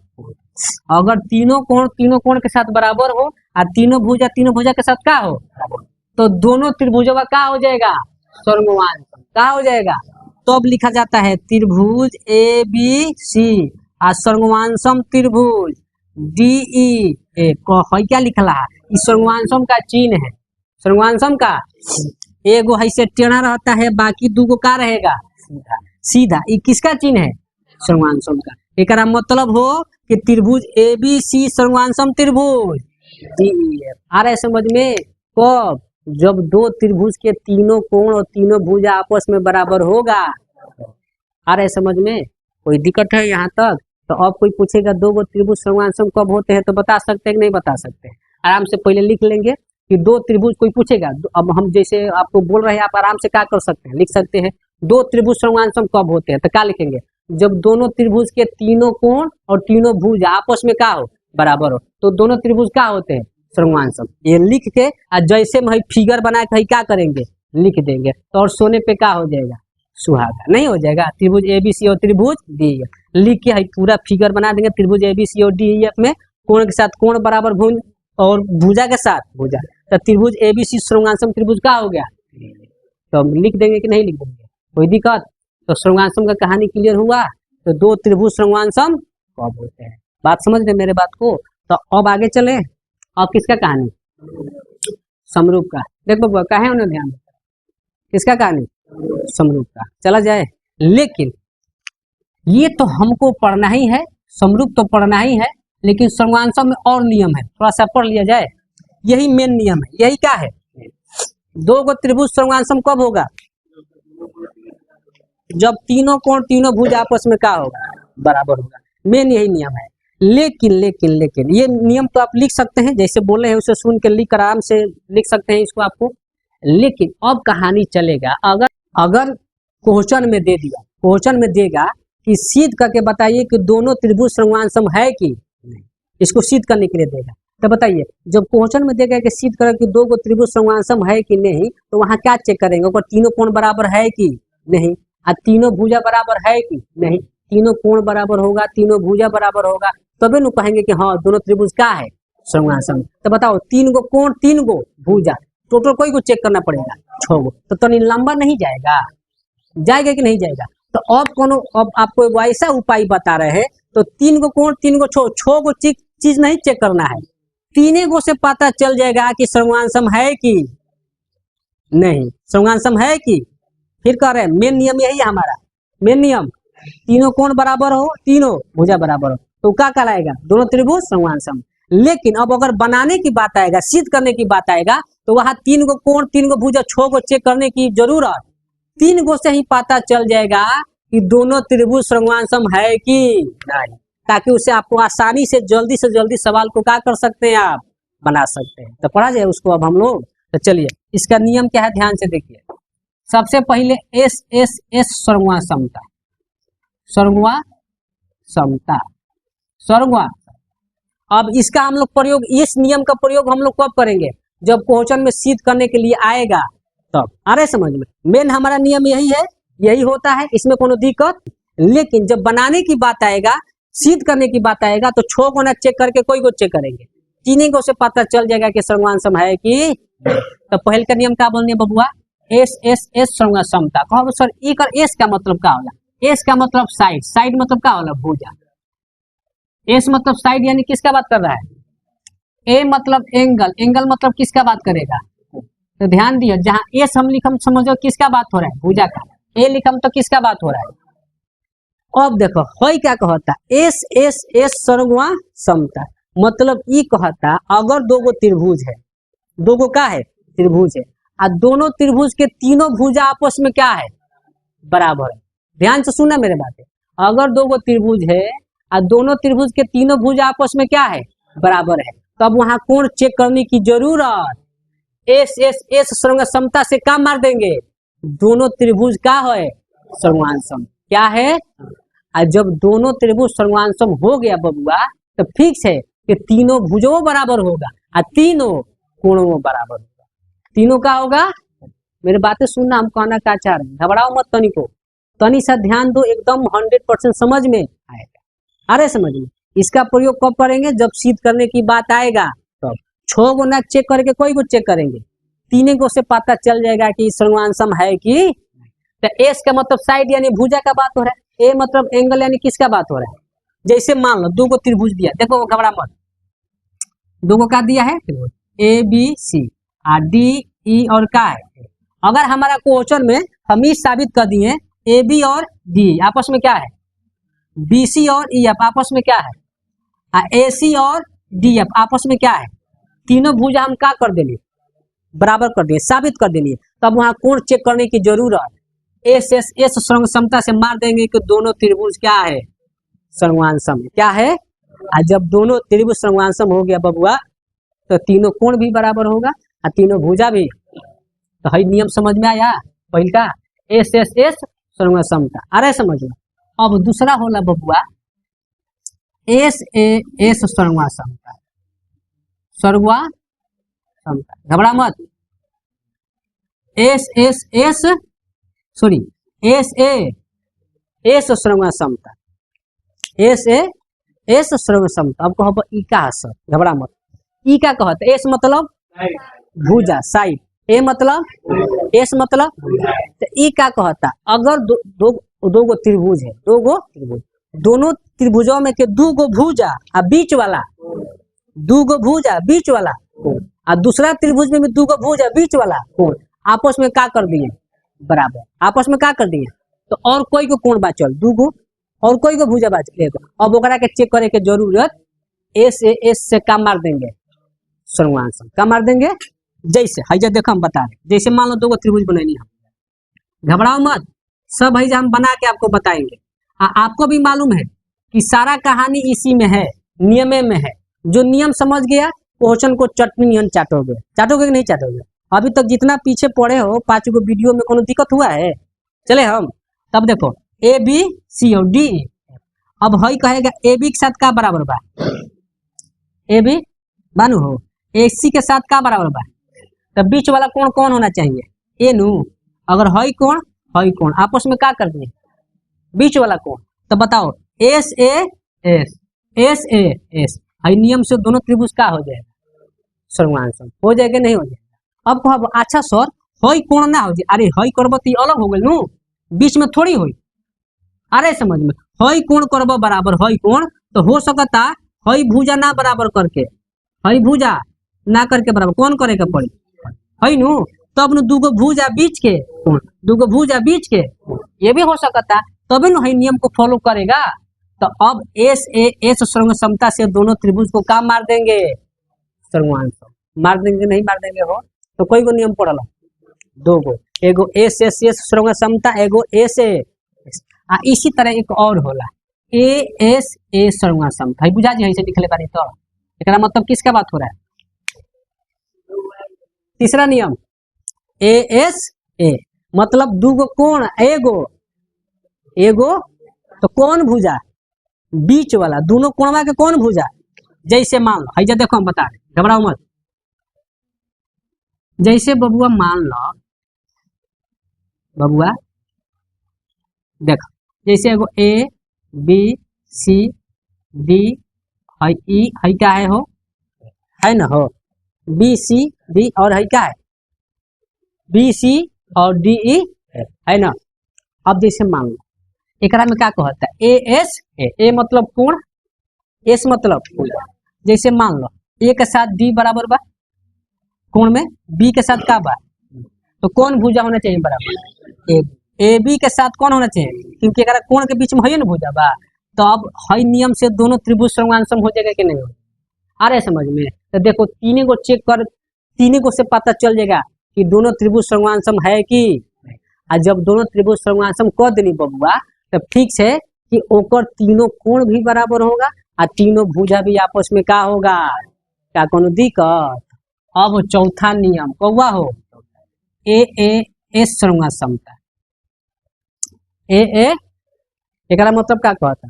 अगर तीनों कोण के साथ बराबर हो, और तीनों भुजा के साथ क्या हो, तो दोनों त्रिभुजों का क्या हो जाएगा, सर्वमांशम क्या हो जाएगा। तब लिखा जाता है त्रिभुज ए बी सी और सर्वांशम त्रिभुज डी ई ए। क्या लिखला है? इस सर्वांशम का चिन्ह है, सर्वांशम का एगो ऐसे टेढ़ा रहता है, बाकी दूगो का रहेगा सीधा सीधा। ये किसका चिन्ह है? सर्वांशम का। एक मतलब हो कि त्रिभुज ए बी सी सर्वांशम त्रिभुज डी ई एफ। आ रहा है समझ में? कब? जब दो त्रिभुज के तीनों कोण और तीनों भुजा आपस में बराबर होगा। आ रहा है समझ में? कोई दिक्कत है यहाँ तक? तो अब कोई पूछेगा दो गो त्रिभुज सर्वांशम कब होते हैं, तो बता सकते हैं कि नहीं बता सकते? आराम से पहले लिख लेंगे कि दो त्रिभुज, कोई पूछेगा अब हम जैसे आपको बोल रहे हैं, आप आराम से क्या कर सकते हैं, लिख सकते हैं दो त्रिभुज सर्वांशम कब होते हैं। तो क्या लिखेंगे? जब दोनों त्रिभुज के तीनों कोण और तीनों भुज आपस में क्या हो? बराबर हो, तो दोनों त्रिभुज क्या होते हैं? सर्वांशम। ये लिख के और जैसे हम फिगर बना के क्या करेंगे? लिख देंगे। तो और सोने पे क्या हो जाएगा? सुहागा। नहीं हो जाएगा? त्रिभुज ए बी सी और त्रिभुज डी ई एफ लिख के पूरा फिगर बना देंगे। त्रिभुज ए बी सी और डी ई एफ में कोण के साथ कोण बराबर भुज और भुजा के साथ भुजा, तो त्रिभुज ए बी सी सर्वांशम त्रिभुज का हो गया। तो हम लिख देंगे कि नहीं लिख देंगे? कोई दिक्कत? तो सर्वांशम का कहानी क्लियर हुआ। तो दो त्रिभुज सर्वांशम कब होते हैं? बात समझ रहे मेरे बात को? तो अब आगे चले। अब किसका कहानी? समरूप का। देखो बबुआ, काहे उन्हें ध्यान, किसका कहानी? समरूप का। चला जाए। लेकिन ये तो हमको पढ़ना ही है, समरूप तो पढ़ना ही है, लेकिन सर्वांशम में और नियम है, थोड़ा सा पढ़ लिया जाए। यही मेन नियम है। यही क्या है? दो गो त्रिभुज सर्वांशम कब होगा? जब तीनों कोण तीनों भुज आपस में क्या होगा? बराबर होगा। मेन यही नियम है। लेकिन लेकिन लेकिन ये नियम तो आप लिख सकते हैं, जैसे बोले हैं उसे सुन के लिख कर आराम से लिख सकते हैं इसको आपको। लेकिन अब कहानी चलेगा, अगर क्वेश्चन में दे दिया, क्वेश्चन में देगा कि सिद्ध करके बताइए कि दोनों त्रिभुज सर्वांशम है कि नहीं, इसको सिद्ध करने के लिए देगा। तो बताइए, जब क्वेश्चन में देगा कि सिद्ध करें कि दो गो त्रिभुज सर्वांशम है कि नहीं, तो वहां क्या चेक करेंगे? ऊपर तीनों कोण बराबर है कि नहीं, और तीनों भुजा बराबर है कि नहीं, तीनों कोण बराबर होगा, तीनों भुजा बराबर होगा, तबे न कहेंगे कि हाँ दोनों त्रिभुज क्या है? सर्वांशम। तो बताओ, तीन गो कोण तीन गो भुजा, टोटल कोई को चेक करना पड़ेगा 6 गो, तो तनी लंबा नहीं जाएगा? जाएगा कि नहीं जाएगा? तो अब आपको एक ऐसा उपाय बता रहे हैं, तो तीन गो कोण तीन गो 6 गो चीज नहीं चेक करना है, तीने गो से पता चल जाएगा कि सर्वांशम है कि नहीं, सर्वांशम है कि। फिर कह रहे हैं मेन नियम यही है हमारा, मेन नियम तीनों कोण बराबर हो, तीनों भुजा बराबर हो, तो क्या कहलाएगा? दोनों त्रिभुज सर्वांशम। लेकिन अब अगर बनाने की बात आएगा, सिद्ध करने की बात आएगा, तो वहां तीन गो कोण तीन गो भुजा 6 गो चेक करने की जरूरत, तीन गो से ही पता चल जाएगा कि दोनों त्रिभुज सर्वांशम है कि नहीं, ताकि उसे आपको आसानी से जल्दी सवाल को क्या कर सकते हैं? आप बना सकते हैं। तो पढ़ा जाए उसको अब हम लोग। तो चलिए, इसका नियम क्या है ध्यान से देखिए। सबसे पहले एस एस एस सर्वांशमता, सर्वांशमता, सर्वा। अब इसका हम लोग प्रयोग, इस नियम का प्रयोग हम लोग कब करेंगे? जब क्वेश्चन में सिद्ध करने के लिए आएगा तब। आ रहे समझ में? मेन हमारा नियम यही है, यही होता है, इसमें कोनो दिक्कत। लेकिन जब बनाने की बात आएगा, सिद्ध करने की बात आएगा, तो 6 को ना चेक करके कोई को चेक करेंगे, तीन को से पता चल जाएगा कि सर्वांशम है कि। तो पहले का नियम क्या बोलने बबुआ? एस एस एस सर्वांशमता। कहो सर एक एस का मतलब क्या होला? एस का मतलब साइड, साइड मतलब क्या होला? भुजा। एस मतलब साइड, यानी किसका बात कर रहा है? ए मतलब एंगल, एंगल मतलब किसका बात करेगा? तो ध्यान दिया, जहां एस हम लिखम समझो किसका बात हो रहा है? भुजा का। ए लिखम तो किसका बात हो रहा है? अब देखो होई क्या कहता, एस एस एस सर्वांशमता मतलब ई कहता, अगर दो गो त्रिभुज है, दो गो का है? त्रिभुज है, और दोनों त्रिभुज के तीनों भुजा आपस में क्या है? बराबर है। ध्यान से सुनना मेरे बातें। अगर दो गो त्रिभुज है और दोनों त्रिभुज के तीनों भुजा आपस में क्या है? बराबर है, तब वहां कोण चेक करने की जरूरत, एस एस एस सर्वांशमता से क्या मार देंगे? दोनों त्रिभुज का है? सर्वांशम। क्या है? और जब दोनों त्रिभुज सर्वांशम हो गया बबुआ, तो फिक्स है कि तीनों भुजों बराबर होगा और तीनों कोणों बराबर होगा। तीनों का होगा? मेरे बातें सुनना, हम कहना क्या चाह रहे हैं, घबराओ मत तनी को, तनी सा ध्यान दो, एकदम 100% समझ में आएगा। अरे समझ में। इसका प्रयोग कब करेंगे? जब सिद्ध करने की बात आएगा तब। 6 गो ना चेक करके कोई को चेक करेंगे, तीन को से पता चल जाएगा कि सर्वांशम है कि। तो एस का मतलब साइड यानी भुजा का बात हो रहा है, ए मतलब एंगल यानी किसका बात हो रहा है। जैसे मान लो दो को त्रिभुज दिया, देखो घबरा मत, दो को क्या दिया है त्रिभुज A B C, D E और का है। अगर हमारा क्वेश्चन में हम ही साबित कर दिए ए बी और डी आपस में क्या है, बी सी और ई एफ आपस में क्या है, ए सी और डी एफ आपस में क्या है, तीनों भुजा हम क्या कर देंगे, बराबर कर दिए, साबित कर देंगे। तब वहां कोण चेक करने की जरूरत, एस एस एस श्रृंग समता से मार देंगे कि दोनों त्रिभुज क्या है, सर्वांसम क्या है। जब दोनों त्रिभुज सर्वांसम हो गया बबुआ, तो तीनों कोण भी बराबर होगा और तीनों भुजा भी। तो हई नियम समझ में आया पहल का, एस एस एस सर्व समता। अरे समझ में। अब दूसरा होला बबुआ एस ए एस सर्वा समता, सर्वा समता, घबरा मत। S S S sorry S A S सर्वा समता, एस ए एस सर्व समता। अब कहो ई का है सर, घबरा मत। ई का कहता, एस मतलब भुजा साइड, ए मतलब एस मतलब, तो ई का कहता अगर दो गो त्रिभुज है, दो गो त्रिभुज, दोनों त्रिभुजों में के दो गो भुजा और बीच वाला, दो गो भुजा बीच वाला कोण, और दूसरा त्रिभुज में भी दो गो भुजा बीच वाला कोण आपस में क्या कर दिए, बराबर, आपस में क्या कर दिए। तो और कोई को कोण बाचल दो गो, और कोई को भुजा बाचल एगो। अब ओकरा के चेक करे के जरूरत, एस ए एस से का मार देंगे, सर्वांश का मार देंगे। जैसे हईजा देखो हम बता रहे, जैसे मान लो दो गो त्रिभुज बनैनी हम, घबराओ मत, सब हईजा हम बना के आपको बताएंगे। आपको भी मालूम है कि सारा कहानी इसी में है, नियमे में है। जो नियम समझ गया क्वेश्चन को चटनी नियन चाटोगे, चाटोगे कि नहीं चाटोगे। अभी तक जितना पीछे पढ़े हो 5 गो वीडियो में कोनो दिक्कत हुआ है, चले हम तब देखो ए बी सी और डी। अब हई कहेगा ए बी के साथ का बराबर बा, ए बी बानू हो, ए सी के साथ का बराबर बा, तो बीच वाला कोण कौन होना चाहिए, ए नु। अगर हई कोण आपस में क्या कर दिए, बीच वाला कोण। तो बताओ S A S, S A S, हई नियम से दोनों त्रिभुज का हो जाएगा, सर्वांशम हो जाएगा नहीं हो जाएगा। अब कहो अच्छा सर हई कोण ना हो जाए, अरे हई करब तो अलग हो गई नु, बीच में थोड़ी हुई। अरे समझ में, हई कोण करब बराबर हई कोण, तो हो सकता हई भुजा ना बराबर करके, हई भुजा ना करके बराबर कौन करेगा पड़ी, हई नु। तब नु दूगो भुजा बीच के कोण, दूगो भुजा बीच के, ये भी हो सकता, तभी नु हई नियम को फॉलो करेगा। तो अब एस ए एस सर्व समता से दोनों त्रिभुज को का मार देंगे, सर्वांश मार देंगे, नहीं मार देंगे हो। तो कोई को नियम पढ़ल, दो गो, एगो एस एस एस सर्व समता, एगो एस ए। इसी तरह एक और होला ए एस ए सर्व समता, हई बुझा जी हई से लिखले बानी। तो एकरा मतलब किसका बात हो रहा है, तीसरा नियम ए एस ए मतलब दूगो कोण, एगो एगो तो कौन भुजा, बीच वाला, दोनों कोणवा के कौन भुजा। जैसे मान लो हईजा देखो हम बता रहे, घबराओ मत। जैसे बबुआ मान लो, बबुआ देखो जैसे एगो ए बी सी डी, हई ई हई क्या है हो, है ना हो, बी सी डी और हई क्या है, बी सी और डी ई है ना। अब जैसे मान लो एकरा में क्या कहता है, ए एस ए मतलब कोण, एस मतलब भुजा। जैसे मान लो ए के साथ डी बराबर बा कोण में, बी के साथ का बा, तो कौन भुजा होना चाहिए बराबर, ए बी के साथ कौन होना चाहिए, क्योंकि एकरा कोण के बीच में है ना भुजा बा। तो अब हई नियम से दोनों त्रिभुज सर्वांशम हो जाएगा कि नहीं हो। अरे समझ में, तो देखो तीनों को चेक कर, तीनों को से पता चल जाएगा कि दोनों त्रिभुज सर्वांशम है कि। जब दोनों त्रिभुज सर्वांशम कर देनी बबुआ, तब ठीक है कि ओकर तीनों कोण भी बराबर होगा और तीनों भुजा भी आपस में का होगा, क्या कोनो दिक्कत। अब चौथा नियम कौआ हो, ए ए एस सर्व समता, ए ए एकरा मतलब क्या कहता,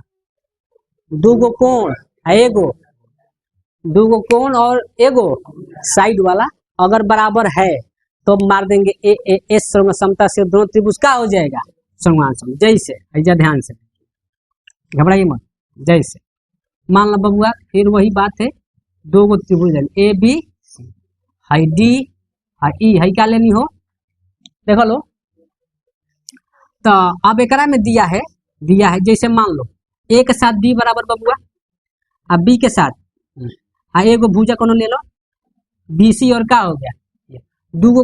दूगो कोण, एगो दूगो कोण और एगो साइड वाला अगर बराबर है तो मार देंगे ए ए एस सर्व समता से दोनों त्रिभुज का हो जाएगा, सर्वांशम। जैसे ऐसा ध्यान से घबराइए मत। जैसे मान लो बबुआ फिर वही बात है, दो गो त्रिभुज ए बी सी, हाई डी हाई ई, हाई क्या लेनी हो देखो लो। तो अब एकरा में दिया है जैसे मान लो ए के साथ बी बराबर बबुआ, अब बी के साथ एगो भुजा कोनो ले लो बी सी, और का हो गया दूगो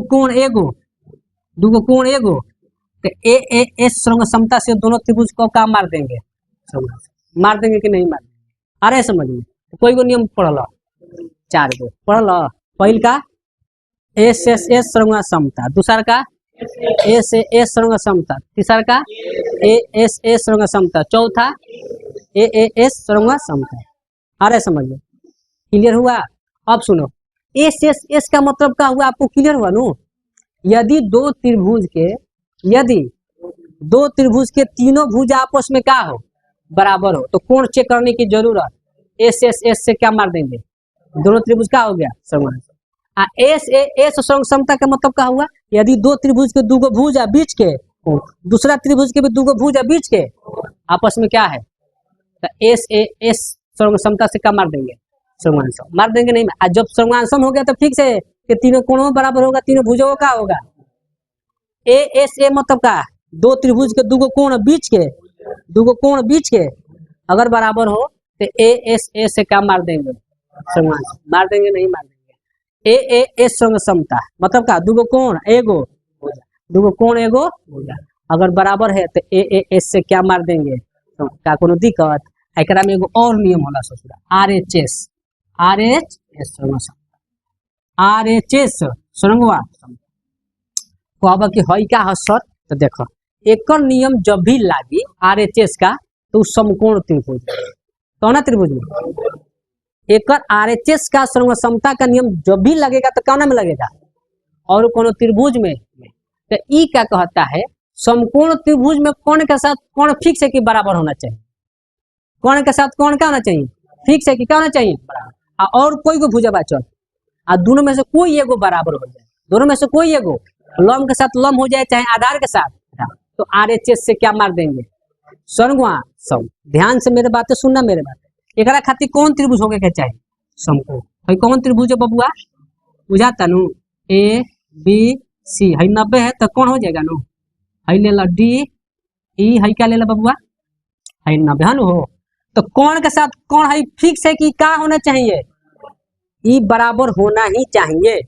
कोण एगो तो ए एस श्रृंग समता से दोनों त्रिभुज को का मार देंगे, मार देंगे कि नहीं मार देंगे। अरे समझ में कोई को नियम पढ़ल 4 गो पढ़ल। पहल का एस एस एस श्रृंग समता, दूसरा का एस एस श्रृंग समता, तीसरा का ए एस एस श्रृंग समता, चौथा ए एस श्रृंग समता। अरे समझ में क्लियर हुआ। अब सुनो एस एस एस का मतलब क्या हुआ, आपको क्लियर हुआ नो। यदि दो त्रिभुज के तीनों भुज आपस में क्या हो बराबर हो तो कोण चेक करने की जरूरत एस एस एस से क्या मार देंगे, दोनों त्रिभुज का हो गया समान। एस एस समता का मतलब क्या हुआ, यदि दो त्रिभुज के दूगो भुज है बीच के, दूसरा त्रिभुज के भी दूगो भुज है बीच के, आपस में क्या है तो एस एस समता से क्या मार देंगे, सर्वांशम मार देंगे। नहीं, जब सर्वांशम हो गया तो ठीक से कि तीनों कोणों बराबर होगा, तीनों भुजों का होगा। ए एस ए मतलब का दो त्रिभुज के दूगो कोण बीच के अगर बराबर हो तो ए एस ए से क्या मार देंगे, सर्वांशम मार देंगे नहीं मार देंगे। ए एस समता मतलब का दूगो कोण एगो अगर बराबर है तो ए एस से क्या मार देंगे, तो का कोनो दिक्कत। एकरा में एगो और नियम होला सोचला आर एच एस सुरंगवा कहब कि हई का हसत तो देखो एकर नियम जब भी लागी आर एच एस का तो समकोण त्रिभुज कौन त्रिभुज में एकर आर एच एस का सुरंग समता का नियम जब भी लगेगा तो कौन में लगेगा और कोनो त्रिभुज में। तो ई क्या कहता है समकोण त्रिभुज में कोण के साथ कोण फिक्स है कि बराबर होना चाहिए, कोण के साथ कोण क्या होना चाहिए फिक्स है कि क्या होना चाहिए बराबर, और कोई को भुजा बाचल दोनों में से कोई एगो बराबर हो जाए, दोनों में से कोई एगो लंब के साथ लंब हो जाए चाहे आधार के साथ, तो आर एच एस से क्या मार देंगे सर्वगुणा सम। ध्यान से मेरे बातें सुनना, मेरे बातें एकरा खातिर कौन त्रिभुज होके के चाहिए समकोण। भाई कौन त्रिभुज है बबुआ बुझाता नु ए बी सी, हई 90 है तो कौन हो जाएगा नु, हई ले ला डी ई, हई क्या ले ला बबुआ हई 90 है हो। तो कौन के साथ कौन हई फिक्स है कि क्या होना चाहिए, ई बराबर होना ही चाहिए।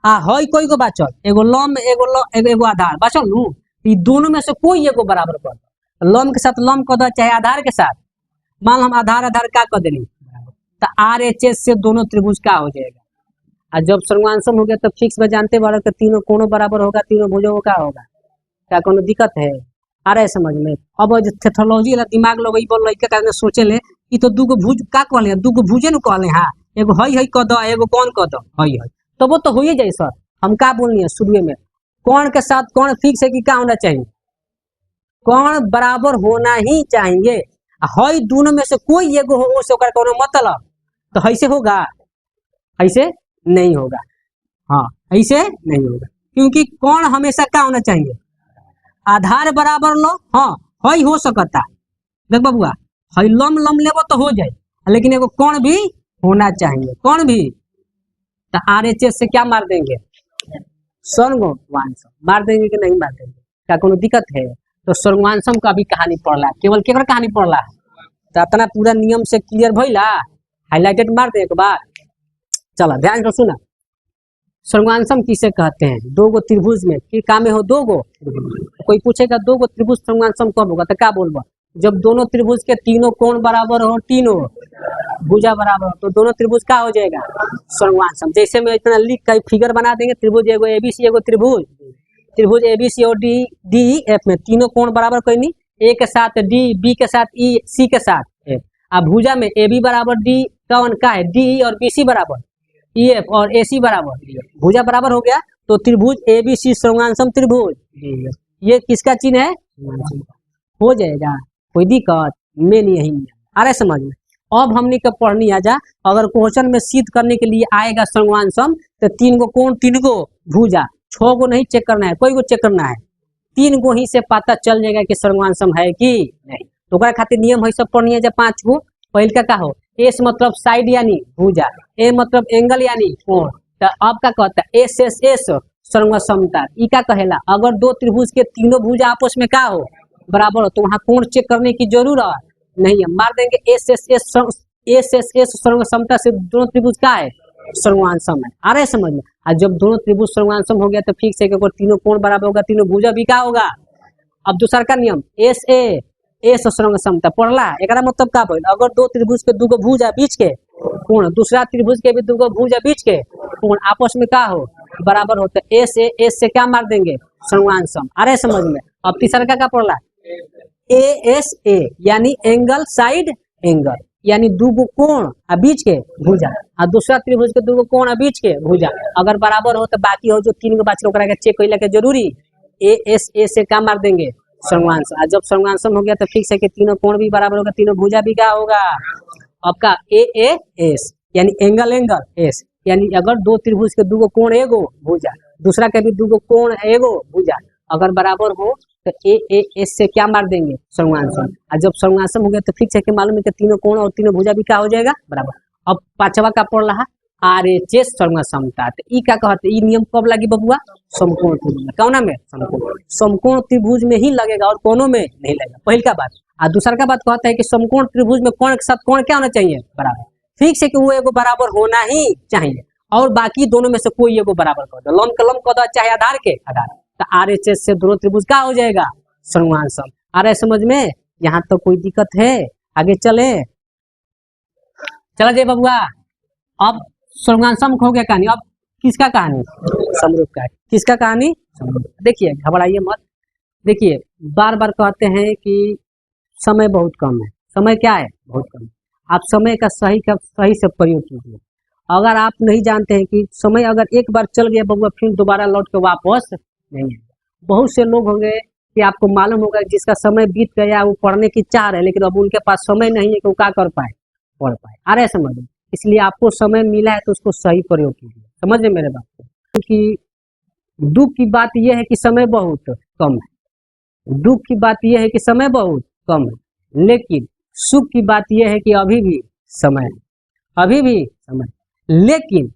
हई कोई को बाचल एगो लंब एगो आधार बाचल नु, ई दोनों में से कोई एगो बराबर कर दो, लंब के साथ लंब कर दो चाहे आधार के साथ, मान हम आधार का कर देनी तो आर एच एस से दोनों त्रिभुज का हो जाएगा। और जब सर्वांशम हो गया तो फिक्स में जानते वाले तो तीनों कोणों बराबर होगा, तीनों भुजों का होगा, क्या कोनो दिक्कत है। आ रहा है समझ में। अब थेथोलॉजी ला दिमाग लगई बोल लइका का सोचे ले ई तो दूगो भुज का कहले, दूगो भुजे न कहले, हां एगो हई क दो एगो कौन क दो हई तो वो तो हो ही जाए सर। हम का बोलनी है शुरू में कौन के साथ कौन फिक्स है कि क्या होना चाहिए, कौन बराबर होना ही चाहिए। हई दोनों में से कोई एगो हो से ओकर कोनो मतलब तो ऐसे होगा, ऐसे नहीं होगा, हाँ ऐसे नहीं होगा, क्योंकि कौन हमेशा क्या होना चाहिए आधार बराबर लो। हाँ हई हो सकता देख बबुआ हई लम लेबो तो हो जाए, लेकिन एगो कौन भी होना चाहिए, कौन भी। तो आर एच एस से क्या मार देंगे सर्वगुणसम मार देंगे कि नहीं मार देंगे, क्या कोनो दिक्कत है। तो सर्वगुणसम का भी कहानी पढ़ला, केवल केवल कहानी पढ़ला तो अपना पूरा नियम से क्लियर भइला, हाईलाइटेड मार दे एक बार। चलो ध्यान से सुना, सर्वगुणसम किसे कहते हैं, दो गो त्रिभुज में की काम में हो दो गो, कोई पूछेगा दो गो त्रिभुज सर्वगुणसम कब होगा तो क्या बोलबा, जब दोनों त्रिभुज के तीनों कोण बराबर हो, तीनों भुजा बराबर हो तो दोनों त्रिभुज का हो जाएगा सर्वगुणसम। जैसे मैं इतना लिख कर फिगर बना देंगे, त्रिभुज एगो एबीसी एगो त्रिभुज एबीसी और डी डी एफ में तीनों कोण बराबर कोई नहीं, ए के साथ डी, बी के साथ ई, सी के साथ एफ। अब भुजा में ए बी बराबर डी कौन का है, डी और बी सी बराबर ई एफ और ए सी बराबर, भुजा बराबर हो गया तो त्रिभुज ए बी सी सर्वगुणसम त्रिभुज। ये किसका चिन्ह है, हो जाएगा, कोई दिक्कत में नहीं है। अरे समझ में। अब हमने का पढ़नी आ जा, अगर क्वेश्चन में सिद्ध करने के लिए आएगा सर्वगुणसम तो तीन गो कोण तीन गो भुजा, 6 गो नहीं चेक करना है, कोई को चेक करना है, 3 गो ही से पता चल जाएगा कि सर्वगुणसम है कि नहीं। तो ओकरा खातिर नियम है सब पढ़नी है जा 5 गो। पहल का हो एस मतलब साइड यानी भुजा, ए मतलब एंगल यानी कोण, तो अब का कहता है एस एस एस सर्व समता। ई का कहेला, अगर दो त्रिभुज के तीनों भुजा आपस में का हो बराबर हो तो वहां कोण चेक करने की जरूरत नहीं है, मार देंगे एस एस एस सर्व समता से दोनों त्रिभुज का है सर्वांसम है। आ रहे समझ में। और जब दोनों त्रिभुज सर्वांसम हो गया तो फिक्स है कि अगर तीनों कोण बराबर होगा तीनों भुजा भी का होगा। अब दूसरा का नियम एस ए सर्व समता पढ़ला, एकरा मतलब का भइल, अगर दो त्रिभुज के दूगो भुजा बीच के कोण दूसरा त्रिभुज के भी दूगो भुजा बीच के कोण आपस में का हो बराबर हो तो एस से क्या मार देंगे सर्वांसम। आ रहे समझ में। अब तीसरा का पढ़ला ए यानी एंगल साइड एंगल, यानी दूगो कोण आ बीच के भुजा और दूसरा त्रिभुज के दूगो कोण आ बीच के भुजा अगर बराबर हो तो बाकी हो जो तीन गो बाकी ओकरा के चेक कइला के जरूरी ए से का मार देंगे सर्वांश। जब सर्वांशम हो गया तो फिक्स है कि तीनों कोण भी बराबर होगा तीनों भुजा भी क्या होगा आपका ए एस यानी एंगल एस, यानी अगर दो त्रिभुज के दूगो कोण एगो भुजा दूसरा के भी दूगो कोण एगो भुजा अगर बराबर हो तो ए एस से क्या मार देंगे सर्वांशम। और जब सर्वांशम हो गया तो फिक्स है कि मालूम है कि तीनों कोण और तीनों भुजा भी क्या हो जाएगा बराबर। अब पांचवा का पढ़ रहा आर एच एस सर्वसमता। तो ई क्या कहते, ई नियम कब लगी बबुआ समकोण त्रिभुज में, कौना में समकोण त्रिभुज में ही लगेगा और कोनों में नहीं लगेगा, पहल का बात। और दूसरा का बात कहता है कि समकोण त्रिभुज में कोण के साथ कोण क्या होना चाहिए बराबर, फिक्स है कि वो एगो बराबर होना ही चाहिए और बाकी दोनों में से कोई एगो बराबर कर दो, लम कलम कर दो चाहे आधार के आधार, तो आर एच एस से दोनों त्रिभुज का हो जाएगा सर्वांशम। आ रहा है समझ में। यहाँ तो कोई दिक्कत है, आगे चले चला जाए बबुआ। अब सर्वांशम हो गया कहानी, अब किसका कहानी समरूप का। किसका कहानी समरूप। देखिए घबराइए मत, देखिए बार बार कहते हैं कि समय बहुत कम है, समय क्या है बहुत कम है। आप समय का सही से प्रयोग कीजिए। अगर आप नहीं जानते हैं कि समय अगर एक बार चल गया बबुआ फिर दोबारा लौट के वापस नहीं है। बहुत से लोग होंगे कि आपको मालूम होगा जिसका समय बीत गया वो पढ़ने की चाह रहे लेकिन अब उनके पास समय नहीं है कि वो क्या कर पाए पढ़ पाए। आ रहे समझ में। इसलिए आपको समय मिला है तो उसको सही प्रयोग कीजिए, समझ रहे मेरे बात को। क्योंकि दुख की बात यह है कि समय बहुत कम है, दुख की बात यह है कि समय बहुत कम है, लेकिन सुख की बात यह है कि अभी भी समय है, अभी भी समय, लेकिन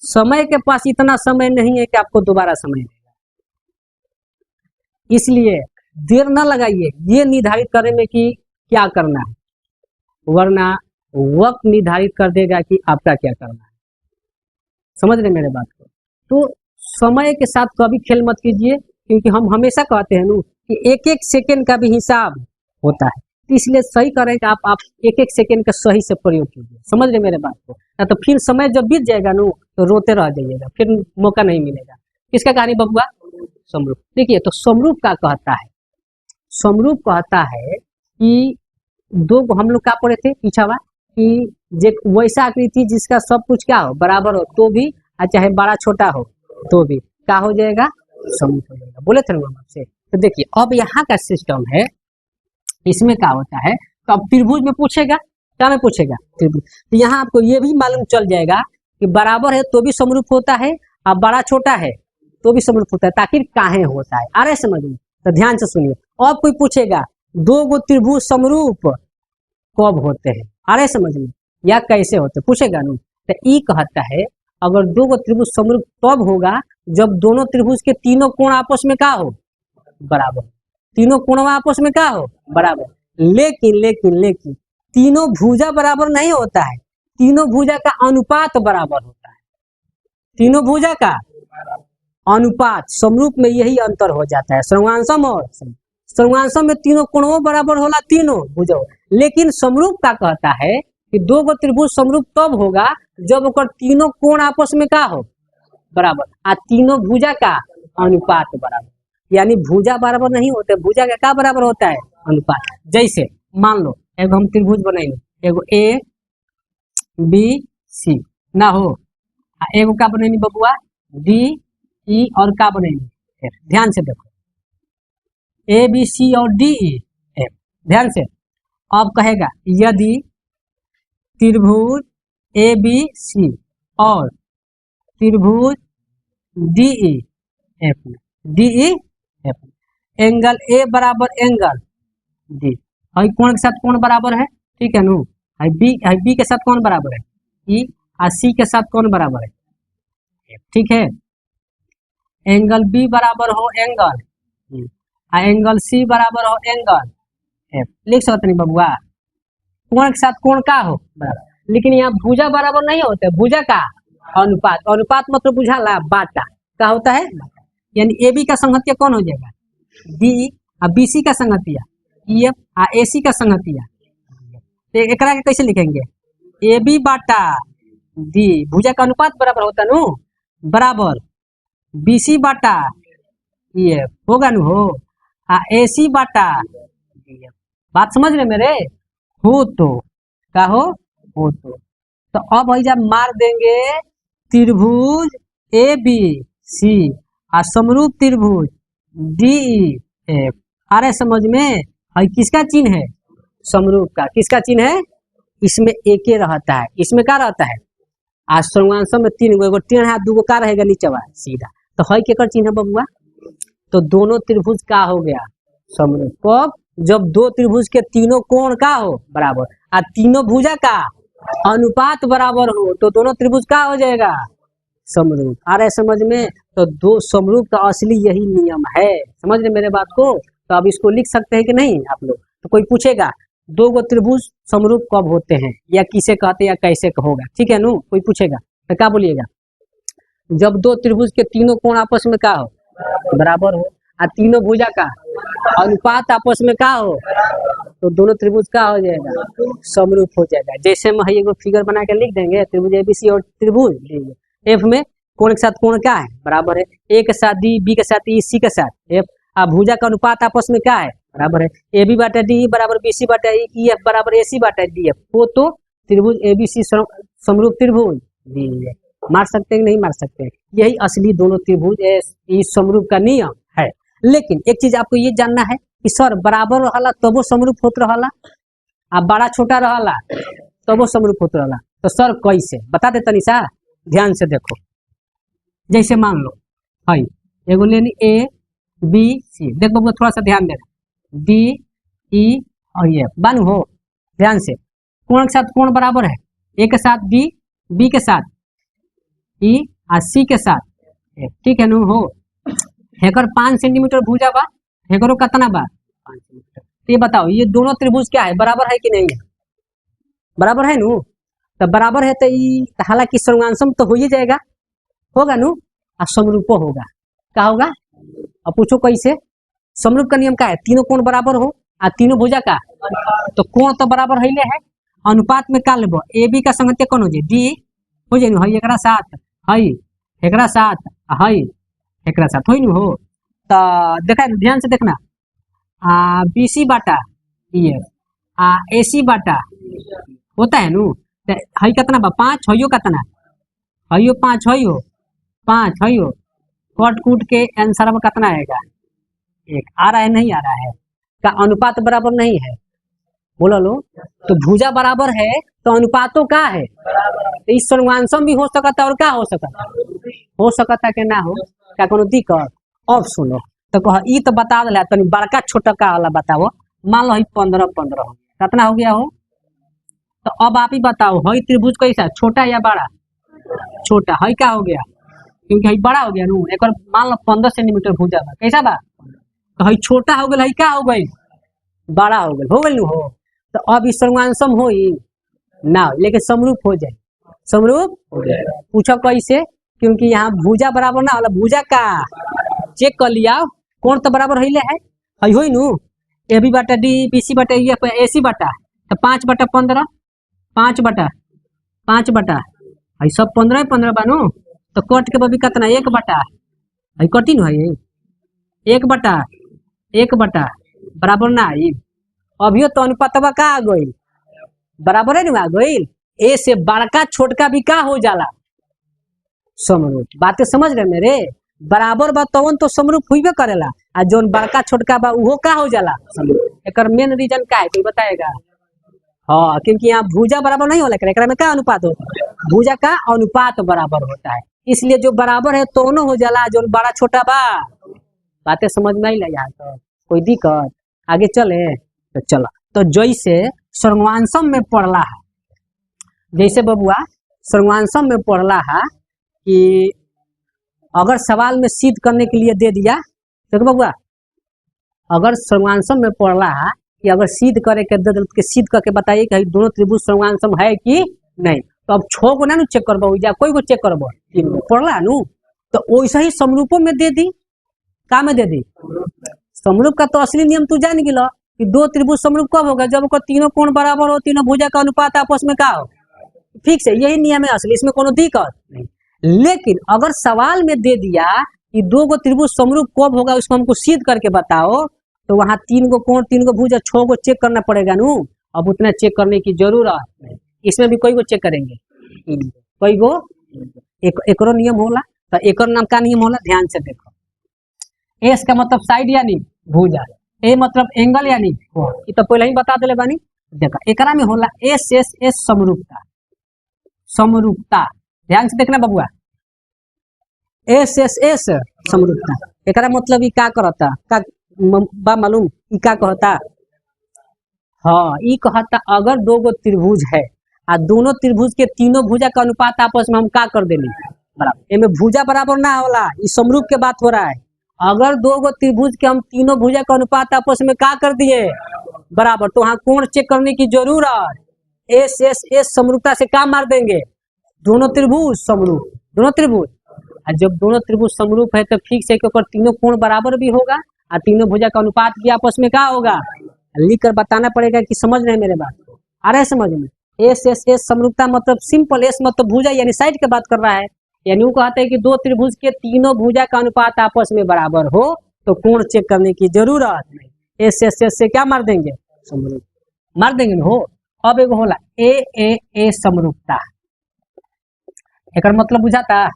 समय के पास इतना समय नहीं है कि आपको दोबारा समय देगा। इसलिए देर ना लगाइए ये निर्धारित करने में कि क्या करना है, वरना वक्त निर्धारित कर देगा कि आपका क्या करना है। समझ रहे मेरे बात को। तो समय के साथ कभी खेल मत कीजिए, क्योंकि हम हमेशा कहते हैं ना कि एक एक सेकंड का भी हिसाब होता है, तो इसलिए सही करें कि आप एक एक सेकंड का सही से प्रयोग कीजिए। समझ रहे मेरे बात को। ना तो फिर समय जब बीत जाएगा ना तो रोते रह जाइएगा, फिर मौका नहीं मिलेगा। किसका कहानी बबुआ समरूप। देखिए तो समरूप का कहता है, समरूप कहता है कि दो हम लोग क्या पढ़े थे पीछावा कि वैसा आकृति जिसका सब कुछ क्या हो बराबर हो तो भी चाहे बड़ा छोटा हो तो भी क्या हो जाएगा समरूप हो जाएगा, बोले थे ना आपसे। तो देखिए अब यहाँ का सिस्टम है, इसमें क्या होता है तो अब त्रिभुज में पूछेगा, क्या में पूछेगा त्रिभुज। तो यहाँ आपको ये भी मालूम चल जाएगा कि बराबर है तो भी समरूप होता है और बड़ा छोटा है तो भी समरूप होता है, ताकि काहे होता है। आ रहे समझ में। तो ध्यान से सुनिए। अब कोई पूछेगा दो गो त्रिभुज समरूप कब होते हैं, आ रहे समझ में, या कैसे होते पूछेगा ना। तो ई कहता है अगर दो गो त्रिभुज समरूप तब होगा जब दोनों त्रिभुज के तीनों कोण आपस में क्या हो बराबर, तीनों कोण आपस में क्या हो बराबर। लेकिन लेकिन लेकिन तीनों भुजा बराबर नहीं होता है, तीनों भुजा का अनुपात बराबर होता है, तीनों भुजा का अनुपात। समरूप में यही अंतर हो जाता है सर्वांशम और सर्वांशम में तीनों कोणों बराबर होला तीनों भुजा, लेकिन समरूप का कहता है कि दो गो त्रिभुज समरूप तब होगा जब ओकर तीनों कोण आपस में का हो बराबर आ तीनों भुजा का अनुपात बराबर। यानी भुजा बराबर नहीं होते, भुजा का क्या बराबर होता है अनुपात। जैसे मान लो एगो हम त्रिभुज बनाएंगे, एगो ए बी सी ना हो, एगो का बनेंगे बबुआ डी ई और का बनेंगे एफ। ध्यान से देखो ए बी सी और डी ई एफ, ध्यान से। अब कहेगा यदि त्रिभुज ए बी सी और त्रिभुज D E F angle A बराबर एंगल डी, और कोण के साथ कोण बराबर है, ठीक है नु। बी के साथ कौन बराबर है ई, और सी के साथ कौन बराबर है, ठीक है। एंगल बी बराबर हो एंगल आ एंगल सी बराबर हो एंगल एफ। लिख सकते नहीं बबुआ, कोण के साथ कोण का हो बराबर। लेकिन यहाँ भुजा बराबर नहीं होता है, भुजा का अनुपात, अनुपात मतलब बुझाला बाटा का होता है, यानी ए बी का संगतिया कौन हो जाएगा, डी आ बी सी का संगतिया ई एफ आ ए सी का संगतिया। तो एकरा के कैसे लिखेंगे, ए बी बाटा डी, भुजा का अनुपात बराबर होता नु बराबर बी सी बाटा ई एफ होगा नु हो आ ए सी बाटा डी एफ। बात समझ रहे मेरे, हो तो का हो तो अब भैया मार देंगे त्रिभुज ए बी सी और समरूप त्रिभुज डी एफ। आ रहे समझ में, है किसका चिन्ह है, समरूप का। किसका चिन्ह है, इसमें एक ही रहता है, इसमें क्या रहता है, आज सर्वांशम में तीन गो, एगो टेढ़ है, दूगो का रहेगा नीचे वाला सीधा, तो है केकर चिन्ह है बबुआ, तो दोनों त्रिभुज का हो गया समरूप। कब, जब दो त्रिभुज के तीनों कोण का हो बराबर और तीनों भुजा का अनुपात बराबर हो, तो दोनों त्रिभुज का हो जाएगा समरूप। आ रहे समझ में, तो दो समरूप का असली यही नियम है, समझ रहे मेरे बात को। तो अब इसको लिख सकते हैं कि नहीं आप लोग, तो कोई पूछेगा दो गो त्रिभुज समरूप कब होते हैं या किसे कहते हैं या कैसे होगा, ठीक है नु, कोई पूछेगा तो क्या बोलिएगा, जब दो त्रिभुज के तीनों कोण आपस में का हो बराबर हो और तीनों भुजा का अनुपात आपस में का हो, तो दोनों त्रिभुज का हो जाएगा समरूप हो जाएगा। जैसे हम एगो फिगर बना के लिख देंगे, त्रिभुज एबीसी और त्रिभुज एफ में कोण के साथ कोण क्या है बराबर है, ए के साथ डी, बी के साथ ई, सी के साथ एफ, और भुजा का अनुपात आपस में क्या है बराबर है, ए बी बाटा डी बराबर बी सी बाटा ई एफ बराबर ए सी बाटा डी एफ। वो तो त्रिभुज एबीसी समरूप त्रिभुज डी एफ। मार सकते हैं नहीं मार सकते हैं, यही असली दोनों त्रिभुज इस समरूप का नियम है। लेकिन एक चीज आपको ये जानना है कि सर बराबर रहला तब वो समरूप होत रहला, आ बड़ा छोटा रहला तब वो समरूप होत रहला, तो सर कैसे बता दे तनी सा, ध्यान से देखो। जैसे मान लो है एगो लेनी ए बी सी, देख बबुआ थोड़ा सा ध्यान देना, डी ई और ये बन हो, ध्यान से, कोण के साथ कोण बराबर है, ए के साथ बी, बी के साथ ई और सी के साथ, ठीक है नु हो। हेकर 5 सेंटीमीटर भुजा बा, हेकरो कितना बा 5 सेंटीमीटर। तो ये बताओ ये दोनों त्रिभुज क्या है, बराबर है कि नहीं है, बराबर है नु, तो बराबर है तो हालांकि सर्वांशम तो हो ही जाएगा, होगा नु, और समरूपो होगा, क्या होगा। अब पूछो कैसे, समरूप का नियम क्या है, तीनों कोण बराबर हो और तीनों भुजा का, तो कोण तो बराबर है, अनुपात में का लेबो, ए बी का संगतिया कौन हो जाए डी हो जाए, हई एकरा साथ हई एकरा साथ हई एकरा साथ होई नु हो। तो देखा ध्यान से देखना, बी सी बाटा ई एफ ए सी बाटा होता है नु, तो हई कितना बा 5, हइयो कितना, हइयो 5, हइयो 5, हइयो कट कूट के आंसर में कितना आएगा 1। आ रहा है नहीं आ रहा है, का अनुपात बराबर नहीं है, बोलो लो। तो भुजा बराबर है तो अनुपातों का है, तो इस सर्वांशम भी हो सकता और क्या हो सकता कि ना हो, क्या कोनो दिक्कत। अब सुनो तो कह ई तो बता दिला, तनी बड़का छोटा का वाला बताओ, मान लो 15 कितना हो गया हो, तो अब आप ही बताओ हई त्रिभुज कैसा, छोटा या बड़ा, छोटा, हई क्या हो गया, क्योंकि हई बड़ा हो गया नु, एक मान लो 15 सेंटीमीटर भुजा बा, कैसा बा, तो हई छोटा हो गया, हई क्या हो गई बड़ा हो गई नु हो। तो अब इस सर्वांशम हो ही ना, लेकिन समरूप हो जाए, समरूप हो जाए। पूछो कैसे, क्योंकि यहाँ भुजा बराबर ना होला, भुजा का चेक कर लिया, कोण तो बराबर है हई होई नु, ए बी बाटा डी, बी सी बाटा ई, ए सी बाटा, तो 5/15 5 बटा हई सब 15 बानू, तो कट के बबी कितना 1 बटा हई कटी नु है 1 बटा बराबर ना आई, अभियो तो अनुपातवा का आ गई बराबर है ना, आ गई। ए से बड़का छोटका भी का हो जाला समरूप, बातें समझ रहे मेरे, बराबर बा तवन तो समरूप हुईबे करेला, आ जोन बड़का छोटका बा उहो का हो जाला समरूप। एकर मेन रीजन का है कोई बताएगा, हाँ क्योंकि यहाँ भुजा बराबर नहीं होला, एकरा में क्या अनुपात होता है, भुजा का अनुपात बराबर होता है, इसलिए जो बराबर है दोनों हो जाला, जो बड़ा छोटा बा। बातें समझ में आई यार, तो कोई दिक्कत, आगे चले तो चला। तो जैसे सर्वांशम में पढ़ला है, जैसे बबुआ सर्वांशम में पढ़ला है कि अगर सवाल में सिद्ध करने के लिए दे दिया तो बबुआ, अगर सर्वांशम में पढ़ रहा है कि अगर सिद्ध करे के दे के सिद्ध करके बताइए कि दोनों त्रिभुज सर्वांशम है कि नहीं, तो अब 6 गो ना चेक करबो या कोई को चेक करबो, 3 गो पढ़ रहा नु, तो वैसा ही समरूपों में दे दी, का में दे दी समरूप का। तो असली नियम तू जान गिलो कि दो त्रिभुज समरूप कब होगा, जब को तीनों कोण बराबर हो, तीनों भुजा का अनुपात आपस में का हो, ठीक है, यही नियम है असली, इसमें कोनो दिक्कत नहीं। लेकिन अगर सवाल में दे दिया कि 2 गो त्रिभुज समरूप कब होगा, उसको हमको सिद्ध करके बताओ, तो वहां 3 गो कोण 3 गो भुजा 6 गो चेक करना पड़ेगा नु। अब उतना चेक करने की जरूरत नहीं, इसमें भी कोई गो चेक करेंगे, कोई गो एकरो नियम होला। तो एकर नाम का नियम होला, ध्यान से देखो। एस का मतलब साइड यानी भुजा, ए मतलब एंगल यानी कोण, ये तो पहले ही बता देले बानी। देखा एकरा में होला एस एस एस समरूपता, समरूपता ध्यान से देखना बबुआ, एस एस एस समरूपता। एकरा मतलब ई का करता का बा मालूम, ई का कहता, हाँ ई कहता अगर 2 गो त्रिभुज है आ दोनों त्रिभुज के तीनों भुजा का अनुपात आपस में हम का कर देली बराबर, एमे भुजा बराबर ना होला, ई समरूप के बात हो रहा है। अगर 2 गो त्रिभुज के हम तीनों भुजा का अनुपात आपस में का कर दिए बराबर, तो वहां कोण चेक करने की जरूरत, एस एस एस समरूपता से का मार देंगे, दोनों त्रिभुज समरूप, दोनों त्रिभुज। जब दोनों त्रिभुज समरूप है तो फिक्स है कि तीनों कोण बराबर भी होगा और तीनों भुजा का अनुपात भी आपस में क्या होगा, लिख कर बताना पड़ेगा कि समझ रहे हैं मेरे बात को, आ रहे समझ में। एस एस एस समरूपता मतलब सिंपल, एस मतलब भुजा यानी साइड की बात कर रहा है, यानी वो कहते हैं कि 2 त्रिभुज के तीनों भुजा का अनुपात आपस में बराबर हो तो कोण चेक करने की जरूरत नहीं, एस एस एस से क्या मार देंगे, समरूप मार देंगे हो। अब एगो होला ए ए ए समरूपता, एक मतलब बुझाता,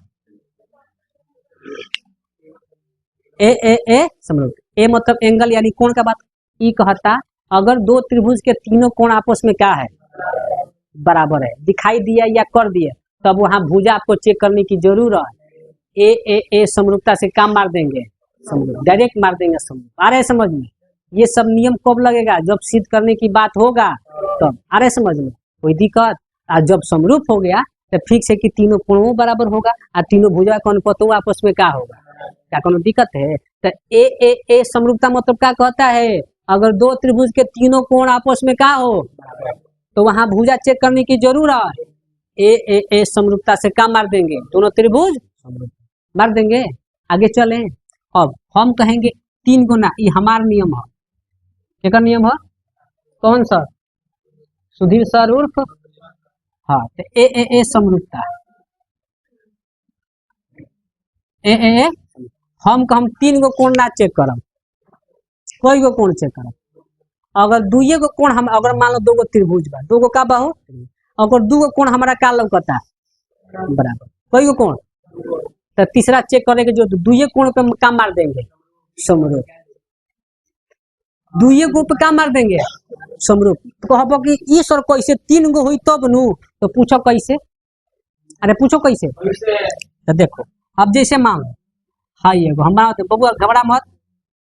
ए ए ए समरूप, ए मतलब एंगल यानी कोण का बात, ई कहता अगर 2 त्रिभुज के तीनों कोण आपस में क्या है बराबर है, दिखाई दिया या कर दिया, तब वहां भुजा आपको चेक करने की जरूरत, ए ए ए समरूपता से काम मार देंगे, समरूप डायरेक्ट मार देंगे समरूप। आ रहे समझ में, ये सब नियम कब लगेगा, जब सिद्ध करने की बात होगा तब। आ रहे समझ में, कोई दिक्कत, और जब समरूप हो गया तो फिक्स है कि तीनों कोणों बराबर होगा और तीनों भुजा का अनुपात आपस में क्या होगा, क्या कोनो दिक्कत है। तो ए ए ए समरूपता मतलब क्या कहता है, अगर 2 त्रिभुज के तीनों कोण आपस में क्या हो तो वहां भुजा चेक करने की जरूरत, ए ए ए समरूपता से क्या मार देंगे, दोनों त्रिभुज मार देंगे। आगे चले, अब हम कहेंगे 3 गुना, ये हमारा नियम है, क्या नियम है, कौन सा, सुधीर सर उर्फ, हाँ, तो ए ए ए समरूपता, ए ए ए हम 3 गो कोण ना चेक करब, कोई गो कोण चेक करब, अगर 2 गो कोण हम, अगर मान लो 2 गो त्रिभुज बा, 2 गो का बाहु, अगर 2 गो कोण हमारा का लौकता बराबर, कोई गो कोण, तो तीसरा चेक करे के जो 2 कोण पे का मार देंगे, समरूप, 2 गो पे का मार देंगे समरूप। तो कहबो कि ई सर कैसे 3 गो हुई तब नु, तो पूछो कैसे, अरे पूछो कैसे, तो देखो अब जैसे मान लो हाँ ये हमारा बबुआ घबरा मत,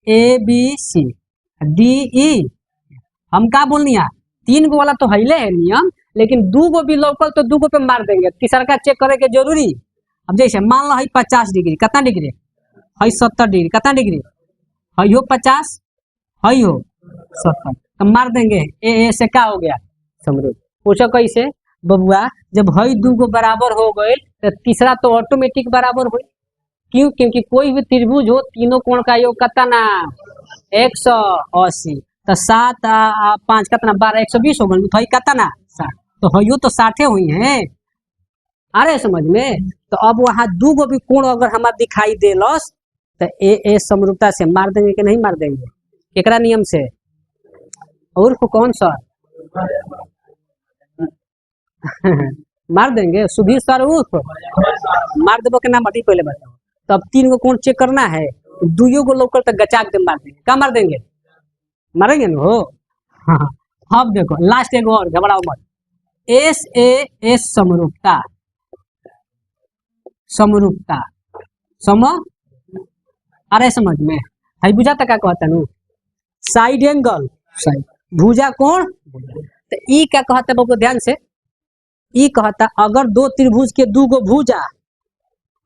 ए बी सी डी ई, हम का बोलनी है 3 गो वाला तो हईले है नियम, लेकिन 2 गो भी लौकल तो 2 गो पे मार देंगे, तीसरा का चेक करे के जरूरी। अब जैसे मान लो है 50 डिग्री, कितना डिग्री है 70 डिग्री, कितना डिग्री है हो 50 है हो 70, तो मार देंगे ए ए से क्या हो गया समरूप। पूछो कैसे बबुआ, जब हई 2 गो बराबर हो गए तो तीसरा तो ऑटोमेटिक बराबर हो, क्यों, क्योंकि कोई भी त्रिभुज हो तीनों कोण का योग कितना 180, तो 7 5 कितना 12 120 हो गए, तो हई कितना 60, तो हयो तो 60 हुई है, आ रहे समझ में। तो अब वहां 2 गो भी कोण अगर हमारा दिखाई देलस तो ए ए समरूपता से मार देंगे कि नहीं मार देंगे, एकरा नियम से, और कौन सा मार देंगे, सुधीर सर उर्फ मार देबो के नाम अभी पहले बताओ। तब 3 गो कोण चेक करना है, 2 गो लोकल तक गचाक दे मार देंगे, क्या मार देंगे, मारेंगे ना हो। हाँ, अब देखो लास्ट एक और, घबराओ मत, एस ए एस समरूपता, समरूपता सम, अरे समझ में है, बुझा तक क्या कहता नु, साइड एंगल, साइड भुजा कोण, तो ई क्या कहता बाबू ध्यान से, ई कहता अगर 2 त्रिभुज के 2 गो भुजा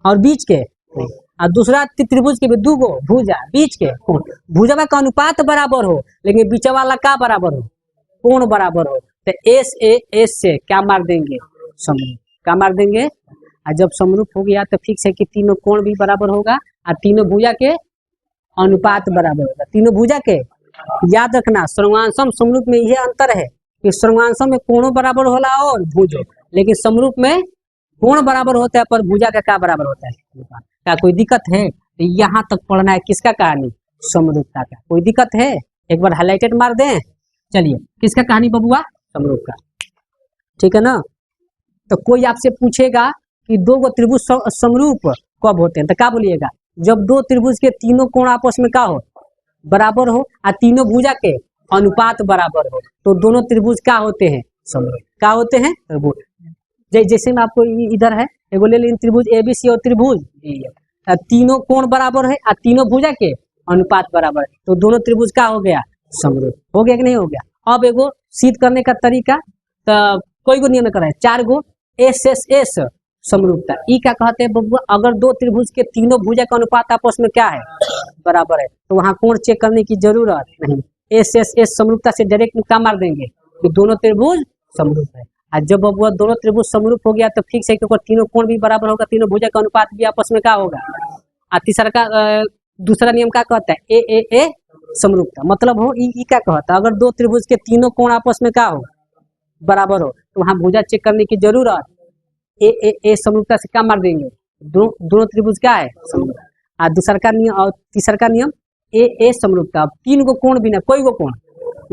और बीच के और दूसरा त्रिभुज के भी दूगो भुजा बीच के कोण, भुजवा का अनुपात बराबर हो लेकिन बीच वाला का बराबर हो, कोण बराबर हो, तो एस ए एस से क्या मार देंगे, समरूप। क्या मार देंगे, और जब समरूप हो गया तो फिक्स है कि तीनों कोण भी बराबर होगा और तीनों भुजा के अनुपात बराबर होगा। तीनों भुजा के, याद रखना सर्वांशम समरूप में यह अंतर है कि सर्वांशम में कोणों बराबर होला और भुजो, लेकिन समरूप में कोण बराबर होता है पर भुजा का क्या बराबर होता है। क्या कोई दिक्कत है? तो यहाँ तक पढ़ना है किसका कहानी, समरूपता का। कोई दिक्कत है? एक बार हाईलाइटेड मार दें। चलिए किसका कहानी बबुआ, समरूप का, ठीक है ना। तो कोई आपसे पूछेगा कि दो गो त्रिभुज समरूप कब होते हैं, तो क्या बोलिएगा, जब दो त्रिभुज के तीनों कोण आपस में क्या हो, बराबर हो और तीनों भुजा के अनुपात बराबर हो, तो दोनों त्रिभुज क्या होते हैं, समरूप। क्या होते हैं, जैसे में आपको इधर है एगो ले लें त्रिभुज एबीसी और त्रिभुज तीनों कोण बराबर है और तीनों भुजा के अनुपात बराबर है, तो दोनों त्रिभुज क्या हो गया, समरूप। हो गया कि नहीं हो गया। अब एगो सिद्ध करने का तरीका, तो कोई गो नियम करे, 4 गो एस एस एस समरूपता। ई क्या कहते हैं बबुआ, अगर दो त्रिभुज के तीनों भुजा का अनुपात आपस में क्या है, बराबर है, तो वहां कोण चेक करने की जरूरत नहीं। एस एस एस समरूपता से डायरेक्ट क्या मार देंगे कि दोनों त्रिभुज समरूप है। और जब बबुआ दोनों त्रिभुज समरूप हो गया तो फिक्स है कि तीनों कोण भी बराबर होगा, तीनों भुजा का अनुपात भी आपस में क्या होगा। और तीसरा का दूसरा नियम क्या कहता है, ए ए ए समरूपता, मतलब हो ई क्या कहता है, अगर दो त्रिभुज के तीनों कोण आपस में क्या हो, बराबर हो, तो वहां भुजा चेक करने की जरूरत, ए ए ए समरूपता से क्या मार देंगे, दोनों त्रिभुज क्या है, समरूप। और दूसरा का नियम और तीसरा का नियम ए ए समरूपता, 3 गो कोण बिना कोई गो कोण,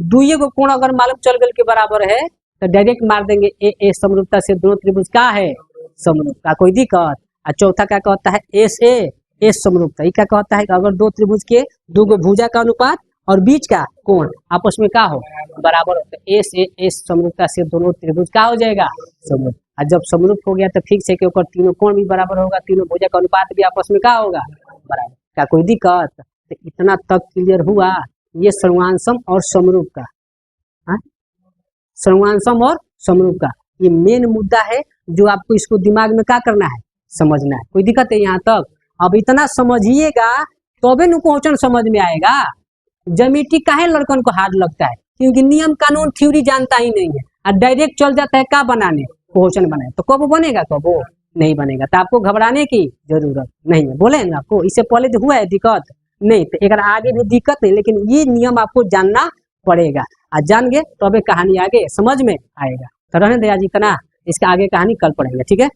2 गो कोण अगर मालूम चल गए के बराबर है तो डायरेक्ट मार देंगे ए ए समरूपता से दोनों त्रिभुज क्या है, समरूप। का कोई दिक्कत। और चौथा क्या कहता है, एस ए एस समरूपता। ये क्या कहता है कि अगर दो त्रिभुज के 2 गो भुजा का अनुपात और बीच का कोण आपस में क्या हो, बराबर हो, तो एस ए एस समरूपता से दोनों त्रिभुज क्या हो जाएगा, समरूप। और जब समरूप हो गया तो फिक्स है कि ऊपर तीनों कोण भी बराबर होगा, तीनों भुजा का अनुपात भी आपस में क्या होगा, बराबर। क्या कोई दिक्कत। तो इतना तक क्लियर हुआ, ये सर्वांशम और समरूप का, सर्वांशम और समरूप का ये मेन मुद्दा है जो आपको इसको दिमाग में क्या करना है, समझना है। कोई दिक्कत है यहाँ तक। अब इतना समझिएगा तबे न क्वेश्चन समझ में आएगा। ज्योमेट्री काहे लड़कन को हार्ड लगता है, क्योंकि नियम कानून थ्योरी जानता ही नहीं है और डायरेक्ट चल जाता है क्या बनाने, क्वेश्चन बनाए। तो कब बनेगा, कब वो नहीं बनेगा। तो आपको घबराने की जरूरत नहीं है। बोले ना आपको इससे पहले जो हुआ है दिक्कत नहीं, तो एक आगे भी दिक्कत नहीं, लेकिन ये नियम आपको जानना पड़ेगा। और जान गए तबे कहानी आगे समझ में आएगा। तो रहने दे आज इतना, इसका आगे कहानी कल पढ़ेंगे, ठीक है।